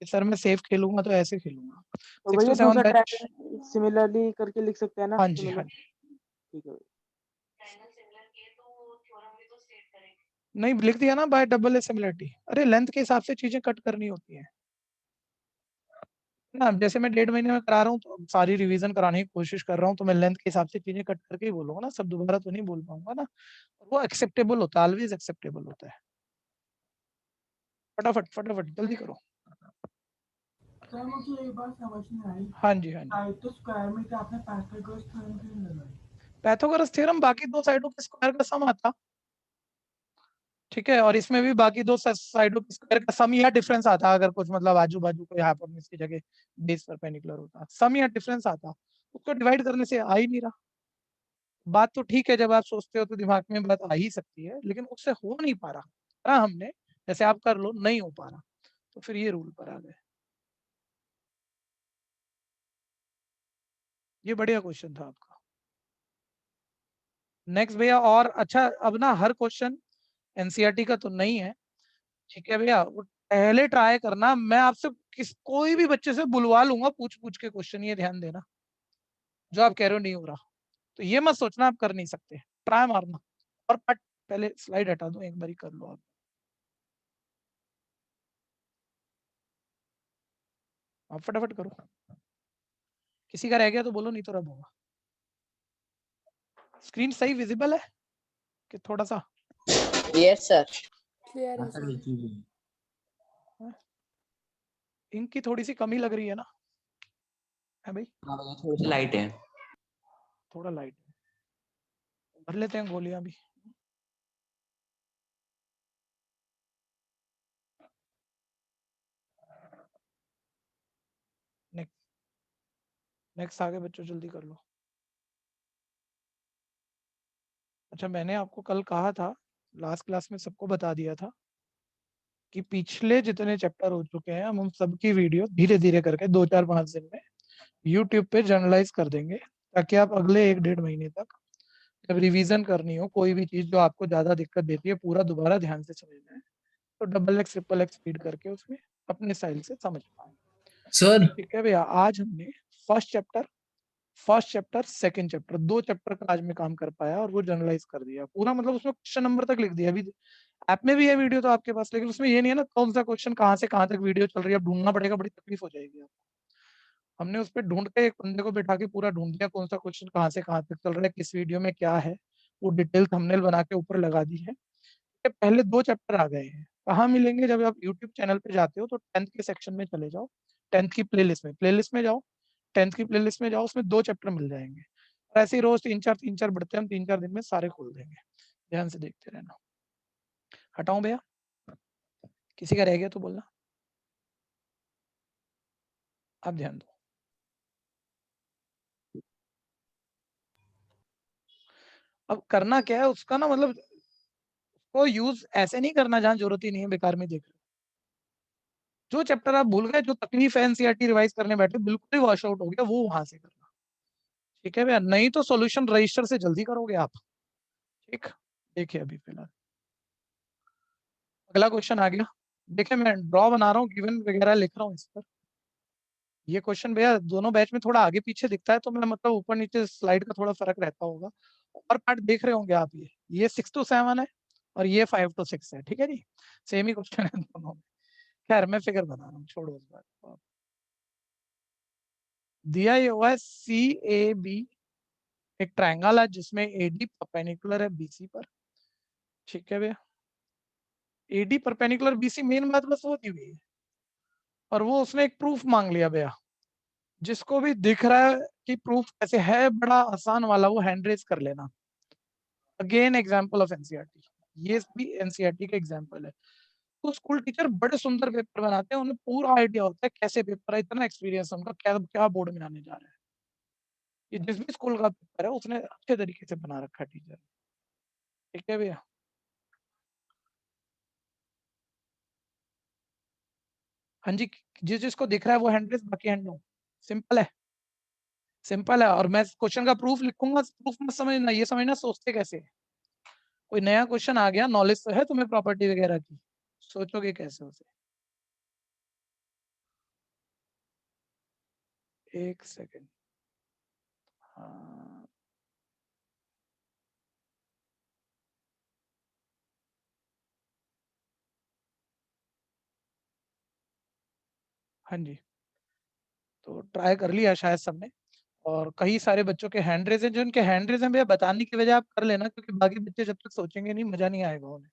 कि सर मैं सेफ खेलूंगा तो ऐसे खेलूंगा। तो 6 भैया to 7 दूसरा बैच। ट्रायंगल सिमिलरली करके लिख सकते हैं ना, हाँ जी सिमिलर। हाँ जी। ठीक है। नहीं लिख दिया ना बाय डबल ए सिमिलरिटी। अरे लेंथ के हिसाब से चीजें कट करनी होती है ना। जैसे मैं 1.5 महीने में करा रहा हूँ तो सारी रिवीजन कराने की कोशिश कर रहा हूँ, तो मैं लेंथ के हिसाब से चीजें कट करके ही बोलूंगा ना, सब दोबारा तो नहीं बोल पाऊंगा ना। वो एक्सेप्टेबल होता है, ऑलवेज एक्सेप्टेबल होता है। फटाफट फटाफट जल्दी करो। सर मुझे एक बात समझ में आई, हाँ जी हाँ जी। साइड तो स्क्वायर में क्या आपने पाइथागोरस थ्योरम क्यों नहीं लगाई? पैथागोरस थ्योरम बाकी दो साइडों के स्क्वायर का सम आता, ठीक है, और इसमें भी बाकी दो साइडों के स्क्वायर का सम या डिफरेंस आता, अगर कुछ मतलब आजू बाजू कोई हाइपोटेन्यूज की जगह बेस परपेंडिकुलर होता, सम या डिफरेंस आता, उसको डिवाइड करने से आ ही नहीं रहा। बात तो ठीक है, जब आप सोचते हो तो दिमाग में बात आ ही सकती है, लेकिन उससे हो नहीं पा रहा, करा हमने, जैसे आप कर लो, नहीं हो पा रहा, तो फिर ये रूल पर आ गए। ये बढ़िया क्वेश्चन था आपका। नेक्स्ट भैया, और अच्छा अब ना हर क्वेश्चन एनसीईआरटी का तो नहीं है, ठीक है भैया, वो पहले ट्राई करना, मैं आपसे कोई भी बच्चे से बुलवा लूंगा पूछ पूछ के क्वेश्चन, ये ध्यान देना, जो आप कह रहे हो नहीं हो रहा तो ये मत सोचना आप कर नहीं सकते, ट्राई मारना। और पार्ट पहले स्लाइड हटा दो, एक बारी कर लो आप। आप फटाफट करो, किसी का रह गया तो बोलो, नहीं तो रब होगा। स्क्रीन सही विजिबल है कि थोड़ा सा यस सर। इंक की थोड़ी सी कमी लग रही है ना, है भाई? हाँ भैया थोड़ी सी लाइट है। थोड़ा लाइट भर लेते हैं गोलियां भी। नेक्स्ट आगे बच्चों जल्दी कर लो। अच्छा मैंने आपको कल कहा था, लास्ट क्लास में सबको बता दिया था कि पिछले जितने चैप्टर हो चुके हैं हम उन सबकी वीडियो धीरे धीरे करके 2-4-5 दिन में यूट्यूब पे जर्नलाइज कर देंगे, ताकि आप अगले 1-1.5 महीने तक जब रिवीजन करनी हो कोई भी चीज जो आपको ज्यादा दिक्कत देती है, पूरा दोबारा ध्यान से समझना है, तो XX XXX स्पीड करके उसमें अपने स्टाइल से समझ पाए। सर ठीक है भैया, आज हमने first chapter second chapter 2 chapter का आज में काम कर पाया और वो जनरलाइज कर दिया पूरा, मतलब उसमें क्वेश्चन नंबर तक लिख दिया। अभी ऐप में भी है वीडियो तो आपके पास, लेकिन उसमें ये नहीं है ना कौन सा क्वेश्चन कहाँ से कहाँ तक वीडियो चल रही है, अब ढूंढना पड़ेगा, बड़ी तकलीफ हो जाएगी आपको। हमने उस पर ढूंढ के एक बंदे को बैठा के पूरा ढूंढ दिया कौन सा क्वेश्चन कहाँ से कहाँ तक चल रहा है, किस वीडियो में क्या है, वो डिटेल थंबनेल बना के ऊपर लगा दी है। पहले 2 चैप्टर आ गए हैं, कहाँ मिलेंगे? जब आप यूट्यूब चैनल पे जाते हो तो 10th के सेक्शन में चले जाओ, 10th की प्लेलिस्ट में जाओ, 10th की प्लेलिस्ट में जाओ, उसमें 2 चैप्टर मिल जाएंगे। और ऐसे ही रोज 3-4 बढ़ते हैं, हम 3-4 दिन में सारे खोल देंगे, ध्यान से देखते रहना। हटाऊं भैया, किसी का रह गया तो बोलना, आप ध्यान दो। अब करना क्या है उसका ना, मतलब को यूज ऐसे नहीं करना जहां जरूरत ही नहीं है, बेकार में देख रहे हो। जो चैप्टर आप भूल गए, जो तकलीफ है एनसीईआरटी रिवाइज करने बैठे बिल्कुल ही वॉश आउट हो गया, वो वहां से करना, ठीक है भैया? नहीं तो सॉल्यूशन रजिस्टर से जल्दी करोगे आप, ठीक? देखिए अभी फिलहाल अगला क्वेश्चन आ गया, देखिए मैं ड्रॉ बना रहा हूँ, गिवन वगैरह लिख रहा हूँ इस पर। ये क्वेश्चन भैया दोनों बैच में थोड़ा आगे पीछे दिखता है, तो मैं मतलब ऊपर नीचे स्लाइड का थोड़ा फर्क रहता होगा, और पार्ट देख रहे होंगे आप, ये 6 to 7 है और ये 5 to 6 है, ठीक है जी? सेम ही क्वेश्चन है दोनों में। खैर मैं फिगर बना रहा हूँ, छोड़ो इस बात को। दिया ये हुआ है CAB, एक ट्रायंगल है जिसमें AD परपेंडिकुलर है BC पर, ठीक है भैया? AD परपेंडिकुलर BC, मेन बात बस वो दी हुई है, और वो उसने एक प्रूफ मांग लिया भैया। जिसको भी दिख रहा है कि प्रूफ कैसे है, बड़ा आसान वाला, वो हैंड रेज कर लेना। अगेन एग्जांपल ऑफ एनसीईआरटी, ये भी एनसीईआरटी का एग्जांपल है। तो स्कूल टीचर बड़े सुंदर पेपर बनाते हैं, उन्हें पूरा आइडिया होता है कैसे पेपर है, इतना एक्सपीरियंस उनका, क्या क्या बोर्ड में आने जा रहा है। ये जिस भी स्कूल का पेपर है उसने अच्छे तरीके से बना रखा है टीचर, ठीक है भैया? हाँ जी, जिस जिसको दिख रहा है वो हैंड रेज, बाकी हैंड डाउन। सिंपल है, सिंपल है। और मैं क्वेश्चन का प्रूफ लिखूंगा, प्रूफ मत समझना, ये समझना सोचते कैसे है। कोई नया क्वेश्चन आ गया, नॉलेज तो है तुम्हें प्रॉपर्टी वगैरह की, सोचोगे कैसे उसे। एक सेकेंड, हाँ हाँ जी, तो ट्राई कर लिया शायद सबने। और कई सारे बच्चों के हैंड रेज हैं, जो इनके हैंड रेज हैं भैया बताने की वजह आप कर लेना, क्योंकि बाकी बच्चे जब तक सोचेंगे नहीं मजा नहीं आएगा उन्हें।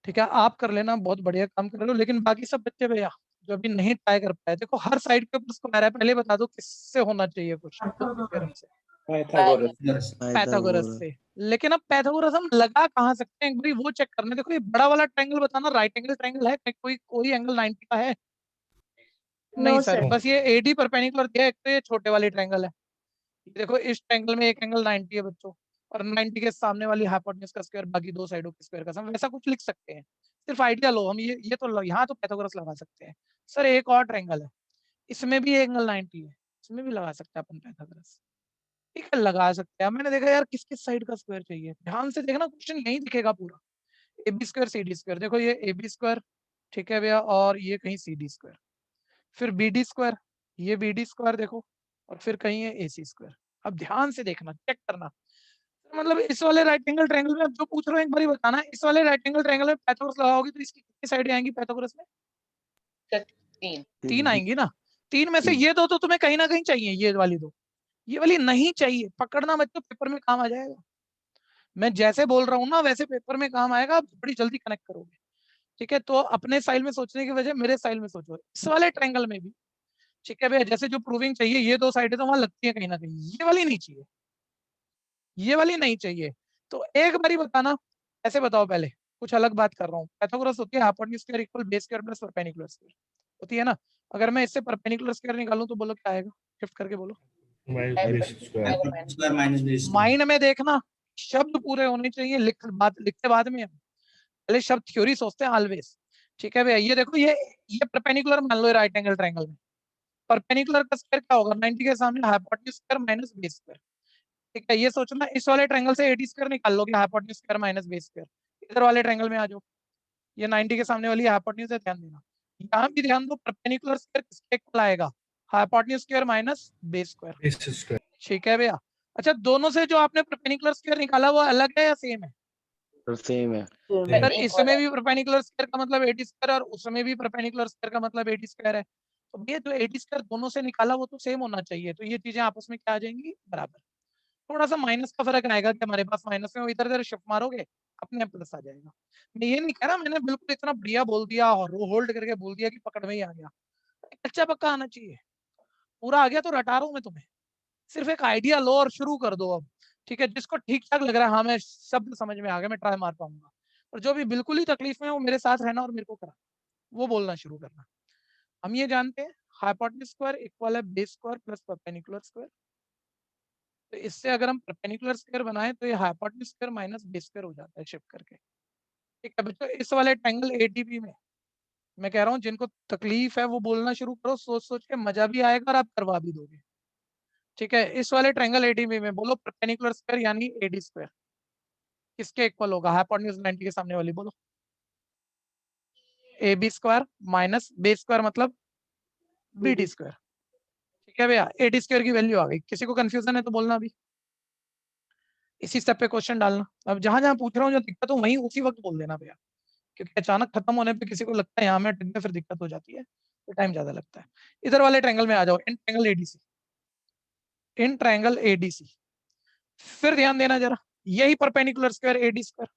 ठीक है, आप कर लेना, बहुत बढ़िया काम कर रहे हो। लेकिन बाकी सब बच्चे भैया जो अभी नहीं ट्राई कर पाए, देखो हर साइड के ऊपर स्क्वायर है, पहले बता दो किससे होना चाहिए क्वेश्चन, थ्योरम से, पाइथागोरस से। लेकिन अब पाइथागोरस हम लगा कहाँ सकते हैं, एक बार वो चेक करना है। देखो ये बड़ा वाला ट्रायंगल बताना, राइट एंगल ट्रायंगल है, कोई एंगल 90 का है? नहीं सर, बस ये एडी परपेंडिकुलर दिया है, एक तो ये छोटे वाली ट्रायंगल है। देखो इस ट्रायंगल में एक एंगल 90 है बच्चों, और 90 के सामने वाली हाइपोटेन्यूज का स्क्वायर, बाकी दो साइडों के स्क्वायर का सम, वैसा कुछ लिख सकते हैं। सिर्फ आइडिया लो, हम ये तो यहाँ तो पाइथागोरस लगा सकते हैं। सर एक और ट्रायंगल है, इसमें भी एंगल 90 है, इसमें भी लगा सकते हैं अपन पाइथागोरस। ठीक है, लगा सकते हैं। मैंने देखा यार किस किस साइड का स्क्वायर चाहिए, ध्यान से देखना, क्वेश्चन यही दिखेगा पूरा। A B square C D square, देखो ये ए बी स्क्वायर, ठीक है भैया, और ये कहीं सी डी स्क्वायर, फिर बी डी स्क्वायर, ये बी डी स्क्वायर देखो, और फिर कहीं है ए सी स्क्वायर। अब ध्यान से देखना, चेक करना, मतलब इस वाले राइट एंगल ट्रायंगल में, अब जो पूछ रहा हूँ एक बार ही बताना, इस वाले राइट एंगल ट्रायंगल में पाइथागोरस लगाओगे तो इसकी कितनी साइडें आएंगी पाइथागोरस में? तीन आएंगी ना। तीन में से ये दो तो तुम्हें कहीं ना कहीं चाहिए, ये वाली दो, ये वाली नहीं चाहिए। पकड़ना बच्चों, पेपर में काम आ जाएगा। मैं जैसे बोल रहा हूँ ना वैसे पेपर में काम आएगा, बड़ी जल्दी कनेक्ट करोगे। ठीक है, तो अपने स्टाइल में सोचने की वजह मेरे स्टाइल में सोचो। इस वाले ट्रायंगल में भी ठीक है भैया, जैसे जो प्रूविंग चाहिए, ये दो साइडें तो वहां लगती है कहीं ना कहीं, ये वाली नहीं चाहिए, ये वाली नहीं चाहिए। तो एक बारी बताना, ऐसे बताओ पहले, कुछ अलग बात कर रहा हूँ। पाइथागोरस होती है hypotenuse square equal base square plus perpendicular square, होती है ना। अगर मैं इससे परपेंडिकुलर स्क्वायर निकालूं तो बोलो क्या आएगा, शिफ्ट करके बोलो। Square minus base. माइंड में देखना, शब्द पूरे होने चाहिए, लिखते बाद में, पहले शब्द थ्योरी सोचते हैं ऑलवेज। ठीक है भैया, ये देखो ये परपेंडिकुलर मान लो राइट एंगल ट्रायंगल में, परपेंडिकुलर का स्क्वायर क्या होगा, 90 के सामने hypotenuse square minus base square. ठीक है, ये सोचना, इस वाले ट्रायंगल से एडी स्क्वायर निकाल लोगे, hypotenuse square minus base square. इधर वाले ट्रायंगल में आ जाओ, ये 90 के सामने वाली हाइपोटेन्यूज है, ध्यान देना। यहाँ भी ध्यान दो, परपेंडिकुलर स्क्वायर किसके इक्वल आएगा, hypotenuse square minus base square. ठीक है भैया। अच्छा, दोनों से जो आपने परपेंडिकुलर स्क्वायर निकाला वो अलग है या सेम है? सेम है। सर इसमें भी परपेंडिकुलर स्क्वायर का मतलब एडी स्क्वायर, और उसमें भी परपेंडिकुलर स्क्वायर का मतलब एडी स्क्वायर है। तो भैया जो एडी स्क्वायर दोनों से निकाला वो तो सेम होना चाहिए, तो ये चीजें आपस में क्या आ जाएंगी, बराबर। थोड़ा सा माइनस का फर्क आएगा कि हमारे पास माइनस में, इधर इधर शिफ्ट मारोगे अपने आप प्लस आ जाएगा। मैं ये नहीं कह रहा, मैंने बिल्कुल इतना बढ़िया बोल दिया और होल्ड करके बोल दिया कि पकड़ में ही आ गया। कच्चा पक्का आना चाहिए, पूरा आ गया तो रटा रहा हूं मैं तुम्हें। सिर्फ एक आइडिया लो और शुरू कर दो अब। ठीक है, जिसको ठीक ठाक लग रहा है, हाँ मैं शब्द समझ में आ गया, मैं ट्राई मार पाऊंगा, और जो भी बिल्कुल ही तकलीफ में है वो मेरे साथ रहना और मेरे को करा, वो बोलना शुरू करना। हम ये जानते हैं हाइपोटेन्यूज स्क्वायर इक्वल है base square plus perpendicular square. तो इससे अगर हम परपेंडिकुलर स्क्वायर बनाए तो ये hypotenuse square minus base square हो जाता है शिफ्ट करके। ठीक है बच्चों, इस वाले ट्रायंगल एडीबी में मैं कह रहा हूँ जिनको तकलीफ है वो बोलना शुरू करो, सोच सोच के मजा भी आएगा और आप करवा भी दोगे। ठीक है, इस वाले ट्रायंगल एडीबी में बोलो परपेंडिकुलर स्क्वायर यानी एडी स्क्वायर किसके इक्वल होगा, हाइपोटेन्यूज 90 के सामने वाली बोलो। A B square minus base square मतलब बी डी स्क्वायर। ठीक है भैया, ए डी स्क्वायर की वैल्यू आ गई, किसी को कंफ्यूजन है तो बोलना अभी, इसी स्टेप पे क्वेश्चन डालना। अब जहां जहां पूछ रहा हूँ जो दिक्कत हो वहीं उसी वक्त बोल देना भैया, क्योंकि अचानक खत्म होने पे किसी को लगता है यहाँ में अटक में, फिर दिक्कत हो जाती है, तो टाइम ज्यादा लगता है। इधर वाले ट्रायंगल में आ जाओ, in triangle ADC, in triangle ADC. फिर ध्यान देना जरा, यही परपेंडिकुलर स्क्वायर एडी स्क्वायर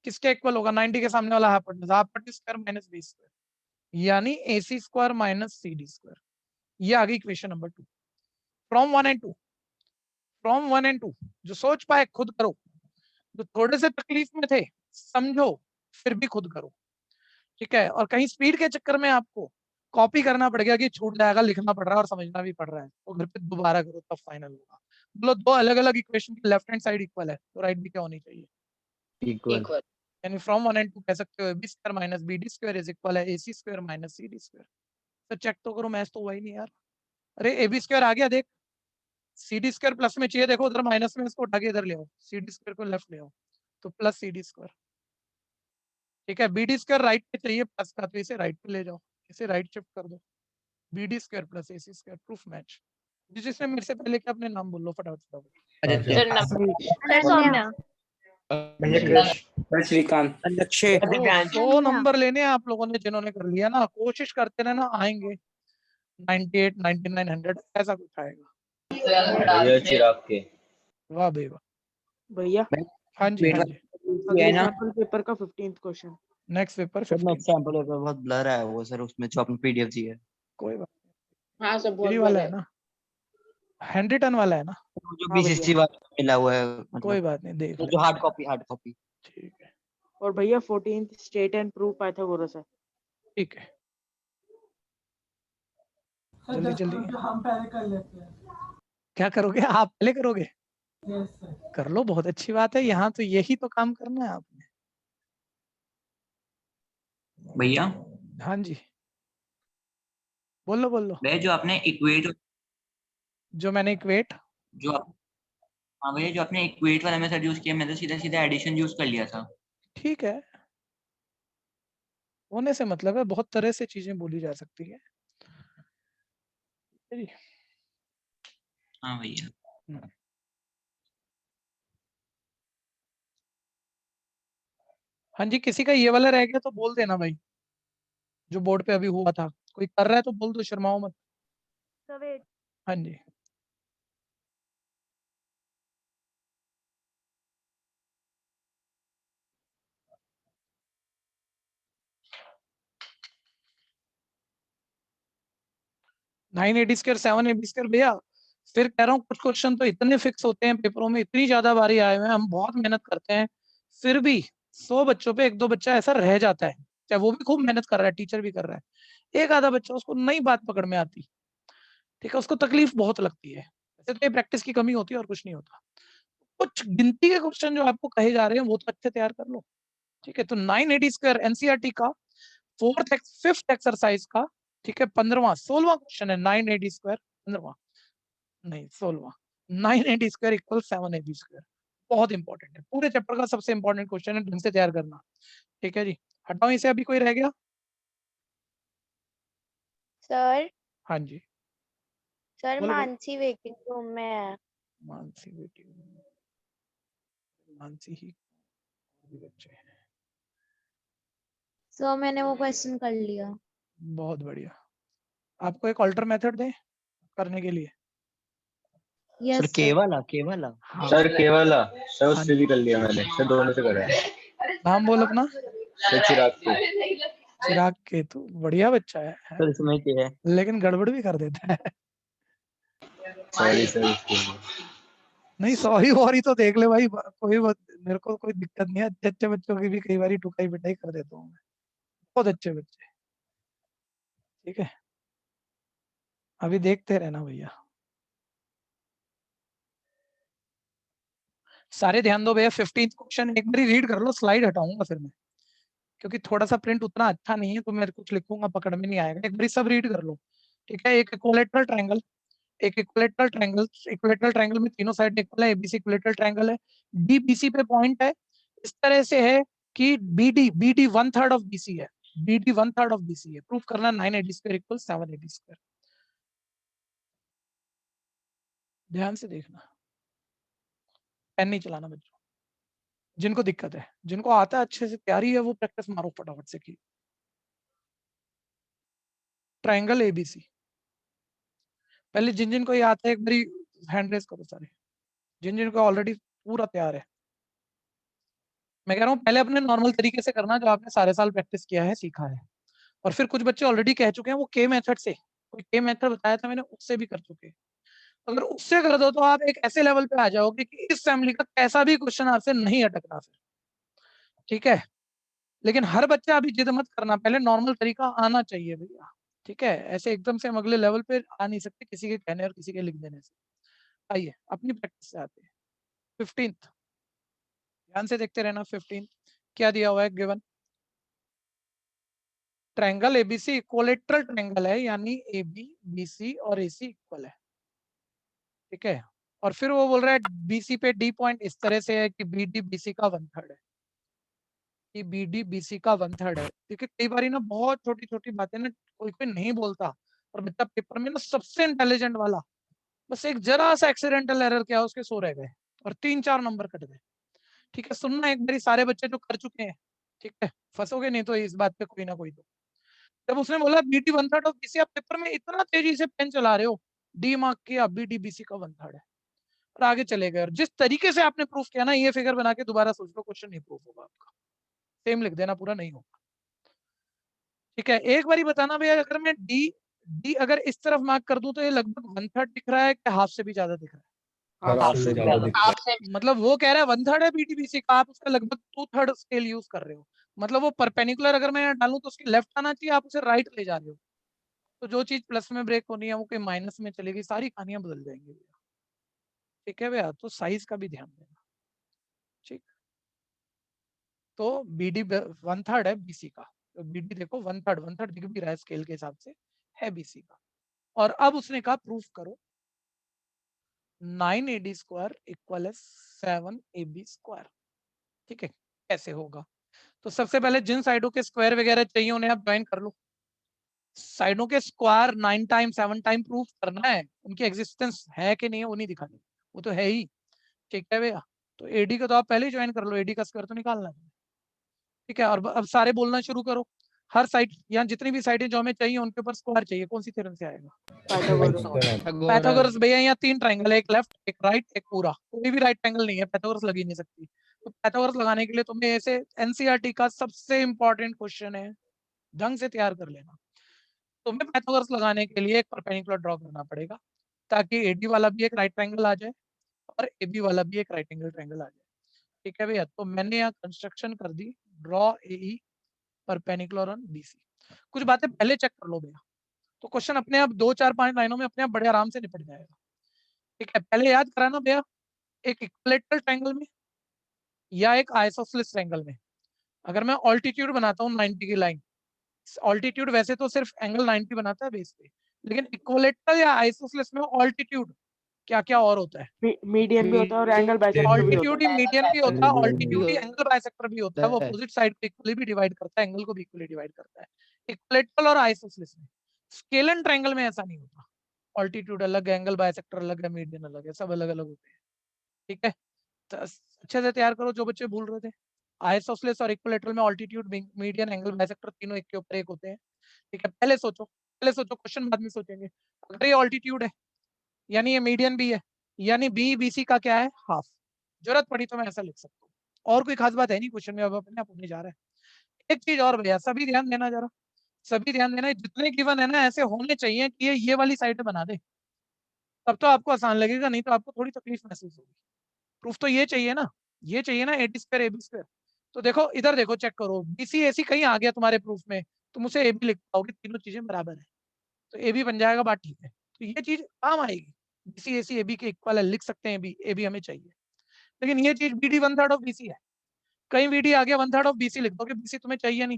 किसके इक्वल होगा, 90 के सामने वाला hypotenuse square minus B square यानी AC square minus C D square. ये आ गई equation number 2 from 1 and 2। From 1 and 2 जो सोच पाए खुद करो, जो थोड़े से तकलीफ में थे समझो, फिर भी खुद करो। ठीक है, और कहीं स्पीड के चक्कर में आपको कॉपी करना पड़ गया कि छूट जाएगा, लिखना पड़ रहा है और समझना भी पड़ रहा है, तो घर पे दोबारा करो तब फाइनल होगा। बोलो दो अलग अलग इक्वेशन की लेफ्ट हैंड साइड इक्वल है तो राइट भी क्या होनी चाहिए, इक्वल। यानी फ्रॉम 1 and 2 कह सकते हो B square minus B D square is equal है A C square minus C D square. तो चेक तो करो, मैच तो हुआ ही नहीं यार। अरे ए बी स्क्वायर आ गया, देख सी डी स्क्वायर प्लस में चाहिए, देखो उधर माइनस में, इसको उठा के इधर ले आओ, सी डी स्क्वायर को लेफ्ट ले आओ, तो प्लस सी डी स्क्वायर। ठीक है, बी डी स्क्वायर राइट पे चाहिए प्लस का, तो इसे राइट पे ले जाओ, इसे राइट शिफ्ट कर दो, बी डी स्क्वायर प्लस ए सी स्क्वायर, प्रूफ मैच। जिसने मेरे से पहले क्या अपने नाम बोल लो फटाफट फटाफट। आदित्य। श्रीकांत। देखो 100 नंबर लेने हैं आप लोगों ने, जिन्होंने कर लिया ना, कोशिश करते रहना, आएंगे 98 99 100 ऐसा कुछ आएगा। भैया चिराग के। वाह भाई वाह। भैया हाँ जी हाँ जी, अगले सैंपल पेपर का 15th question. Next paper sir next sample paper बहुत ब्लर है वो सर, उसमें जो आपने पीडीएफ दी है। कोई बात हाँ सर नहीं, वाला है ना, हैंड रिटन वाला है ना, जो बीसीसी वाला मिला हुआ है मतलब, कोई बात नहीं, देख जो हार्ड कॉपी। ठीक है और भैया 14th state and proof Pythagoras है। ठीक है, सर जल्दी 10 जल्दी। मिनट हम पहले कर लेते हैं। क्या करोगे आप, पहले करोगे? Yes sir. कर लो, बहुत अच्छी बात है, यहाँ तो यही तो काम करना है आपने। भैया हाँ जी बोलो बोलो। भैया जो आपने इक्वेट जो मैंने इक्वेट, जो आप हाँ भैया जो आपने इक्वेट वाला मेथड यूज किया, मैंने सीधा सीधा एडिशन यूज कर लिया था। ठीक है, होने से मतलब है, बहुत तरह से चीजें बोली जा सकती है। हाँ भैया। हाँ जी, किसी का ये वाला रह गया तो बोल देना भाई, जो बोर्ड पे अभी हुआ था, कोई कर रहा है तो बोल दो, शर्माओ मत। हाँ जी nine A D square 7 A B square भैया, फिर कह रहा हूँ कुछ क्वेश्चन तो इतने फिक्स होते हैं पेपरों में, इतनी ज्यादा बारी आए हुए हैं, हम बहुत मेहनत करते हैं, फिर भी 100 बच्चों पे 1-2 बच्चा ऐसा रह जाता है, चाहे वो भी खूब मेहनत कर रहा है, टीचर भी कर रहा है, एक आधा बच्चा उसको नई बात पकड़ में आती, ठीक है, उसको तकलीफ बहुत लगती है। वैसे तो ये प्रैक्टिस की कमी होती है और कुछ नहीं होता। कुछ गिनती के क्वेश्चन जो आपको कहे जा रहे हैं वो तो अच्छे तैयार कर लो। ठीक है, तो 9 ए डी स्क्वायर एनसीईआरटी का 5th एक्सरसाइज का, ठीक है, 15वां 16वां क्वेश्चन है, 9 ए डी स्क्वायर 15वां नहीं 16वां, 9 A D square equal 7 A B square. बहुत इंपॉर्टेंट है, पूरे चैप्टर का सबसे इंपॉर्टेंट क्वेश्चन है, ढंग से तैयार करना। ठीक है जी, हटाओ इसे, अभी कोई रह गया? सर हाँ जी सर बोलो, बोलो। मानसी वेटिंग रूम में है। मानसी बेटी, मानसी ही भी बच्चे हैं। सर मैंने वो क्वेश्चन कर लिया। बहुत बढ़िया, आपको एक ऑल्टर मेथड दे करने के लिए? सर यस केवल हाँ सर केवला, सर हाँ उससे भी कर लिया मैंने, सर दोनों से करा है। नाम बोल अपना। सर चिराग के। चिराग केतु, बढ़िया बच्चा है सर इसमें क्या है? लेकिन गड़बड़ भी कर देता है। सॉरी सर इसके लिए। नहीं सॉरी वॉरी तो देख ले भाई, मेरे को कोई दिक्कत नहीं है, अच्छे अच्छे बच्चों की भी कई बार टुकाई पिटाई कर देता हूँ मैं, बहुत अच्छे बच्चे। ठीक है, अभी देखते रहना भैया, सारे ध्यान दो भैया। 15th क्वेश्चन एक बार रीड कर लो, स्लाइड हटाऊंगा फिर मैं, क्योंकि थोड़ा सा प्रिंट उतना अच्छा नहीं है, तो मैं कुछ लिखूंगा पकड़ में नहीं आएगा, एक बार सब रीड कर लो। ठीक है, एक इक्विलैटरल ट्रायंगल, एक इक्विलैटरल ट्रायंगल में तीनों साइड इक्वल है, एबीसी इक्विलैटरल ट्रायंगल है, डीबीसी पे पॉइंट है, इस तरह से है कि बीडी 1/3 ऑफ बीसी है, बीडी 1/3 ऑफ बीसी है, प्रूफ करना 9 A D square equal 7 A D square. ध्यान से देखना, पेन नहीं चलाना बच्चों, जिनको दिक्कत है, जिनको आता है अच्छे से तैयारी है, वो प्रैक्टिस मारो फटाफट से की। ट्रायंगल एबीसी, पहले जिन जिन को ये आता है एक बारी हैंड रेस करो सारे, जिन जिन को ऑलरेडी पूरा तैयार है। मैं कह रहा हूँ पहले अपने नॉर्मल तरीके से करना, जो आपने सारे साल प्रैक्टिस किया है, सीखा है, और फिर कुछ बच्चे ऑलरेडी कह चुके हैं वो के मेथड से, कोई के मेथड बताया था मैंने, उससे भी कर चुके हैं। अगर उससे कर दो तो आप एक ऐसे लेवल पे आ जाओगे कि इस फैमिली का कैसा भी क्वेश्चन आपसे नहीं अटकना फिर। ठीक है, लेकिन हर बच्चा अभी जिद मत करना, पहले नॉर्मल तरीका आना चाहिए भैया। ठीक है, ऐसे एकदम से हम अगले लेवल पे आ नहीं सकते किसी के कहने और किसी के लिख देने से। आइए अपनी प्रैक्टिस से आते हैं। 15th ध्यान से देखते रहना। 15 क्या दिया हुआ है given? Triangle ABC equilateral triangle है, यानी एबी बीसी और एसी इक्वल है, ठीक है। और फिर वो बोल रहा है बीसी पे डी पॉइंट इस तरह से है कि बीडी बीसी का 1/3 है, कि बीडी बीसी का 1/3 है। क्योंकि कई बार ना बहुत छोटी छोटी बातें ना कोई कोई नहीं बोलता, और बच्चा पेपर में ना सबसे इंटेलिजेंट वाला बस एक जरा सा एक्सीडेंटल एरर क्या उसके सो रह गए और 3-4 नंबर कट गए, ठीक है। सुनना एक बारी सारे बच्चे जो कर चुके हैं, ठीक है, फंसोगे नहीं तो इस बात पे कोई ना कोई तो। जब उसने बोला बीटी 1/3 ऑफ बीसी, आप पेपर में इतना तेजी से पेन चला रहे हो, डी मार्क किया, बीडी बीसी का 1/3 है, और आगे चले गए। और जिस तरीके से आपने प्रूफ किया ना, ये फिगर बना के दोबारा सोच लो, क्वेश्चन नहीं प्रूफ होगा आपका, सेम लिख देना, पूरा नहीं होगा, ठीक है। एक बारी बताना भैया, अगर मैं डी डी अगर इस तरफ मार्क कर दूं तो ये लगभग 1/3 दिख रहा है कि हाफ से भी ज्यादा दिख रहा है? हाफ से ज्यादा। मतलब वो कह रहा है 1/3 है बीटीबीसी का, आप उसका लगभग 2/3 स्केल यूज कर रहे हो। मतलब वो परपेंडिकुलर अगर मैं यहाँ डालूं तो उसके लेफ्ट आना चाहिए, आप उसे राइट ले जा रहे हो। तो जो चीज प्लस में ब्रेक होनी है वो कोई माइनस में चलेगी, सारी कहानियां बदल जाएंगी भैया, ठीक है भैया। तो साइज का भी ध्यान देना, ठीक। तो बीडी 1/3 है बीसी का, तो बीडी देखो 1/3 दिख भी रहा है स्केल के हिसाब से, है बीसी का। और अब उसने कहा प्रूफ करो 9AD स्क्वायर इक्वल है 7AB स्क्वायर, ठीक है। कैसे होगा? तो सबसे पहले जिन साइडों के स्क्वायर वगैरह चाहिए उन्हें आप ज्वाइन कर लो। साइडों के स्क्वायर 9 टाइम 7 टाइम प्रूफ करना है, उनकी एग्जिस्टेंस है कि नहीं है वो नहीं दिखानी, वो तो है ही, ठीक है भैया। तो एडी का तो आप पहले ही ज्वाइन कर लो, एडी का स्क्वायर तो निकालना है, ठीक है। और अब सारे बोलना शुरू करो, हर साइड यहाँ जितनी भी साइडें जो हमें चाहिए उनके ऊपर स्क्वायर चाहिए, कौन सी थ्योरम से आएगा? पाइथागोरस। भैया यहाँ 3 ट्रायंगल है, एक लेफ्ट एक राइट एक पूरा, कोई भी राइट ट्रायंगल नहीं है, पाइथागोरस लग ही नहीं सकती। तो पाइथागोरस लगाने के लिए तुम्हें ऐसे एनसीईआरटी का सबसे इंपॉर्टेंट क्वेश्चन है, ढंग से तैयार कर लेना। तुम्हें पाइथागोरस लगाने के लिए एक परपेंडिकुलर ड्रॉ करना पड़ेगा, ताकि एडी वाला भी एक राइट ट्रायंगल आ जाए और एबी वाला भी एक राइट एंगल ट्रायंगल आ जाए, ठीक है भैया। तो मैंने यहाँ कंस्ट्रक्शन कर दी, draw AE perpendicular on BC. कुछ बातें पहले चेक कर लो भैया, तो क्वेश्चन अपने आप 2-4-5 लाइनों में अपने आप बड़े आराम से निपट जाएगा, ठीक है। पहले याद कराना भैया, एक इक्विलेटरल ट्रायंगल में या एक आइसोसेलेस ट्रायंगल में अगर मैं ऑल्टीट्यूड बनाता हूँ 90 की लाइन, ऑल्टीट्यूड वैसे तो सिर्फ एंगल 90 बनाता है बेस पे, लेकिन इक्विलेटरल या आइसोसेलेस में ऑल्टीट्यूड क्या क्या और होता है? मीडियन भी होता है और एंगल बाइसेक्टर भी होता ऑल्टीट्यूड ही मीडियन भी होता है, ऑल्टीट्यूड ही एंगल बाइसेक्टर भी होता है, वो है। अपोजिट साइड को इक्वली भी डिवाइड करता है, एंगल को भी इक्वली डिवाइड करता है, इक्विलेटरल और आइसोसेलेस में। स्केलन ट्रायंगल में ऐसा नहीं होता, ऑल्टीट्यूड अलग है, एंगल बाइसेक्टर अलग है, मीडियन अलग है, सब अलग अलग होते हैं, ठीक है। तो अच्छे से तैयार करो जो बच्चे भूल रहे थे। आइसोसेलेस और इक्विलेटरल में ऑल्टीट्यूड मीडियन एंगल बाइसेक्टर तीनों एक के ऊपर एक होते हैं, ठीक है। पहले सोचो क्वेश्चन बाद में सोचेंगे। अगर ये ऑल्टीट्यूड है यानी ये मीडियन भी है, यानी बी बीसी का क्या है? हाफ। जरूरत पड़ी तो मैं ऐसा लिख सकता हूँ, और कोई खास बात है नहीं क्वेश्चन में, अब अपने आप होने जा रहा है। एक चीज और भैया, सभी ध्यान देना जरा, सभी ध्यान देना, जितने गिवन है ना ऐसे होने चाहिए कि ये वाली साइड बना दे, तब तो आपको आसान लगेगा, नहीं तो आपको थोड़ी तकलीफ महसूस होगी। प्रूफ तो ये चाहिए ना, ये चाहिए ना AD स्क्वायर AB स्क्वायर। तो देखो इधर देखो, चेक करो, BC AC कहीं आ गया तुम्हारे प्रूफ में, तुम उसे AB लिख पाओगे, तीनों चीजें बराबर है, तो AB बन जाएगा, बात ठीक है। तो ये चीज काम आएगी, BC AC AB के इक्वल है, लिख सकते हैं AB हमें चाहिए। लेकिन ये चीज BD 1/3 ऑफ BC है, कहीं BD आ गया 1/3 ऑफ BC लिख दोगे, BC तुम्हें चाहिए नहीं,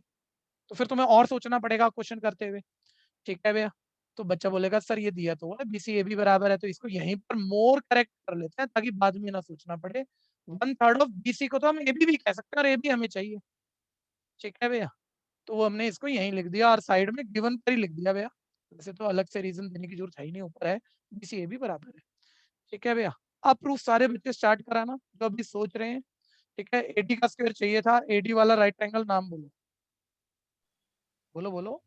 तो फिर तुम्हें और सोचना पड़ेगा क्वेश्चन करते हुए, ठीक है भैया। तो बच्चा बोलेगा सर ये दिया तो है BC AB बराबर है, तो इसको यहीं पर मोर करेक्ट कर लेते हैं ताकि बाद में ना सोचना पड़े। 1/3 ऑफ BC को तो हम AB भी कह सकते हैं और AB हमें चाहिए, ठीक है भैया। तो वो हमने इसको यहीं लिख दिया और साइड में गिवन पर ही लिख दिया भैया, वैसे तो अलग से रीजन देने की जरूरत है ही नहीं, ऊपर है BC AB बराबर है, ठीक है भैया। अब प्रूफ सारे बच्चे स्टार्ट कराना जो अभी सोच रहे हैं, ठीक है। AD का स्क्वायर चाहिए था, AD वाला राइट एंगल नाम बोलो, बोलो बोलो।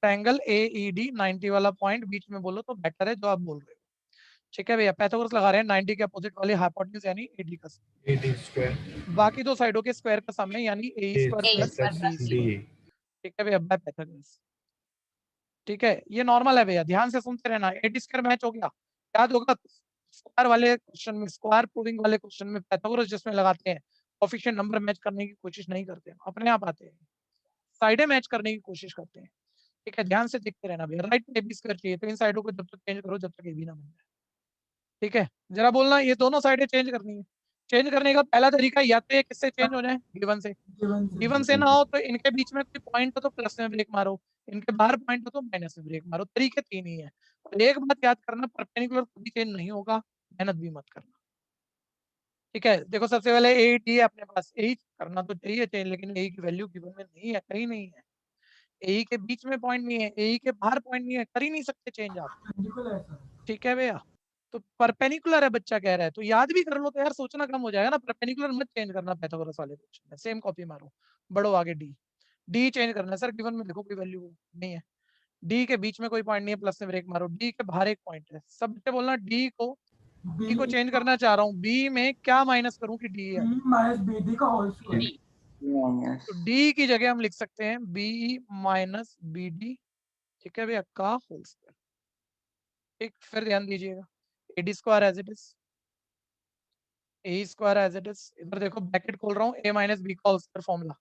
ट्रायंगल AED 90 वाला पॉइंट बीच में बोलो तो बेटर है जो आप बोल रहे हो, ठीक है भैया। पाइथागोरस लगा रहे हैं 90 के अपोजिट वाले हाइपोटेन्यूज यानी AD का स्क्वायर, बाकी दो साइडों के स्क्वायर का सम है यानी AE स्क्वायर प्लस BC, ठीक है भैया, बाय पाइथागोरस, ठीक है। ये नॉर्मल है भैया, ध्यान से सुनते रहना। AD स्क्वायर मैच हो गया, याद होगा स्क्वायर वाले क्वेश्चन में, स्क्वायर प्रूविंग वाले क्वेश्चन में पाइथागोरस जिसमें लगाते हैं, कोएफिशिएंट नंबर मैच करने की कोशिश नहीं करते हैं, अपने आप आते हैं, साइडें मैच करने की कोशिश करते हैं, ठीक है। ध्यान से देखते रहना भैया, राइट में AB स्क्वायर चाहिए तो इन साइडों को जब तक चेंज करो जब तक AB ना बन जाए, ठीक है। जरा बोलना ये दोनों साइडें चेंज करनी है, चेंज करने का पहला तरीका या तो ये किससे चेंज हो जाए, गिवन से। गिवन से ना हो तो इनके बीच में कोई पॉइंट हो तो प्लस में ब्रेक मारो, इनके बाहर पॉइंट हो तो माइनस में ब्रेक मारो। तरीके तीन ही है। और एक बात याद करना, परपेंडिकुलर कभी चेंज नहीं होगा, मेहनत भी मत करना। ठीक है, देखो सबसे पहले ए डी है अपने पास, ए करना तो चाहिए चेंज, लेकिन ए की वैल्यू गिवन में नहीं है, कहीं नहीं है। ए के बीच में पॉइंट नहीं है, ए के बाहर पॉइंट नहीं है, कर ही नहीं सकते चेंज आप। ठीक है भैया, तो परपेंडिकुलर है बच्चा कह रहा है, तो याद भी कर लो तो यार सोचना कम हो जाएगा ना। परपेंडिकुलर मत चेंज करना पाइथागोरस वाले क्वेश्चन में, सेम कॉपी मारो, बढ़ो आगे। डी डी चेंज करना है सर, गिवन में देखो कोई वैल्यू नहीं है, डी के बीच में कोई पॉइंट नहीं है, प्लस में ब्रेक मारो, डी के बाहर एक पॉइंट है। सब बच्चे बोलना डी को चेंज करना चाह रहा हूँ, बी में क्या माइनस करूं कि डी है, माइनस बी डी का होल स्क्वायर। तो डी की जगह हम लिख सकते हैं बी माइनस बी डी, ठीक है भैया, का होल स्क्वायर। ठीक, फिर ध्यान दीजिएगा, A D square as it is, A square as it is, इधर देखो ब्रैकेट खोल रहा हूँ, ए माइनस बी का होल स्क्वायर फॉर्मूला,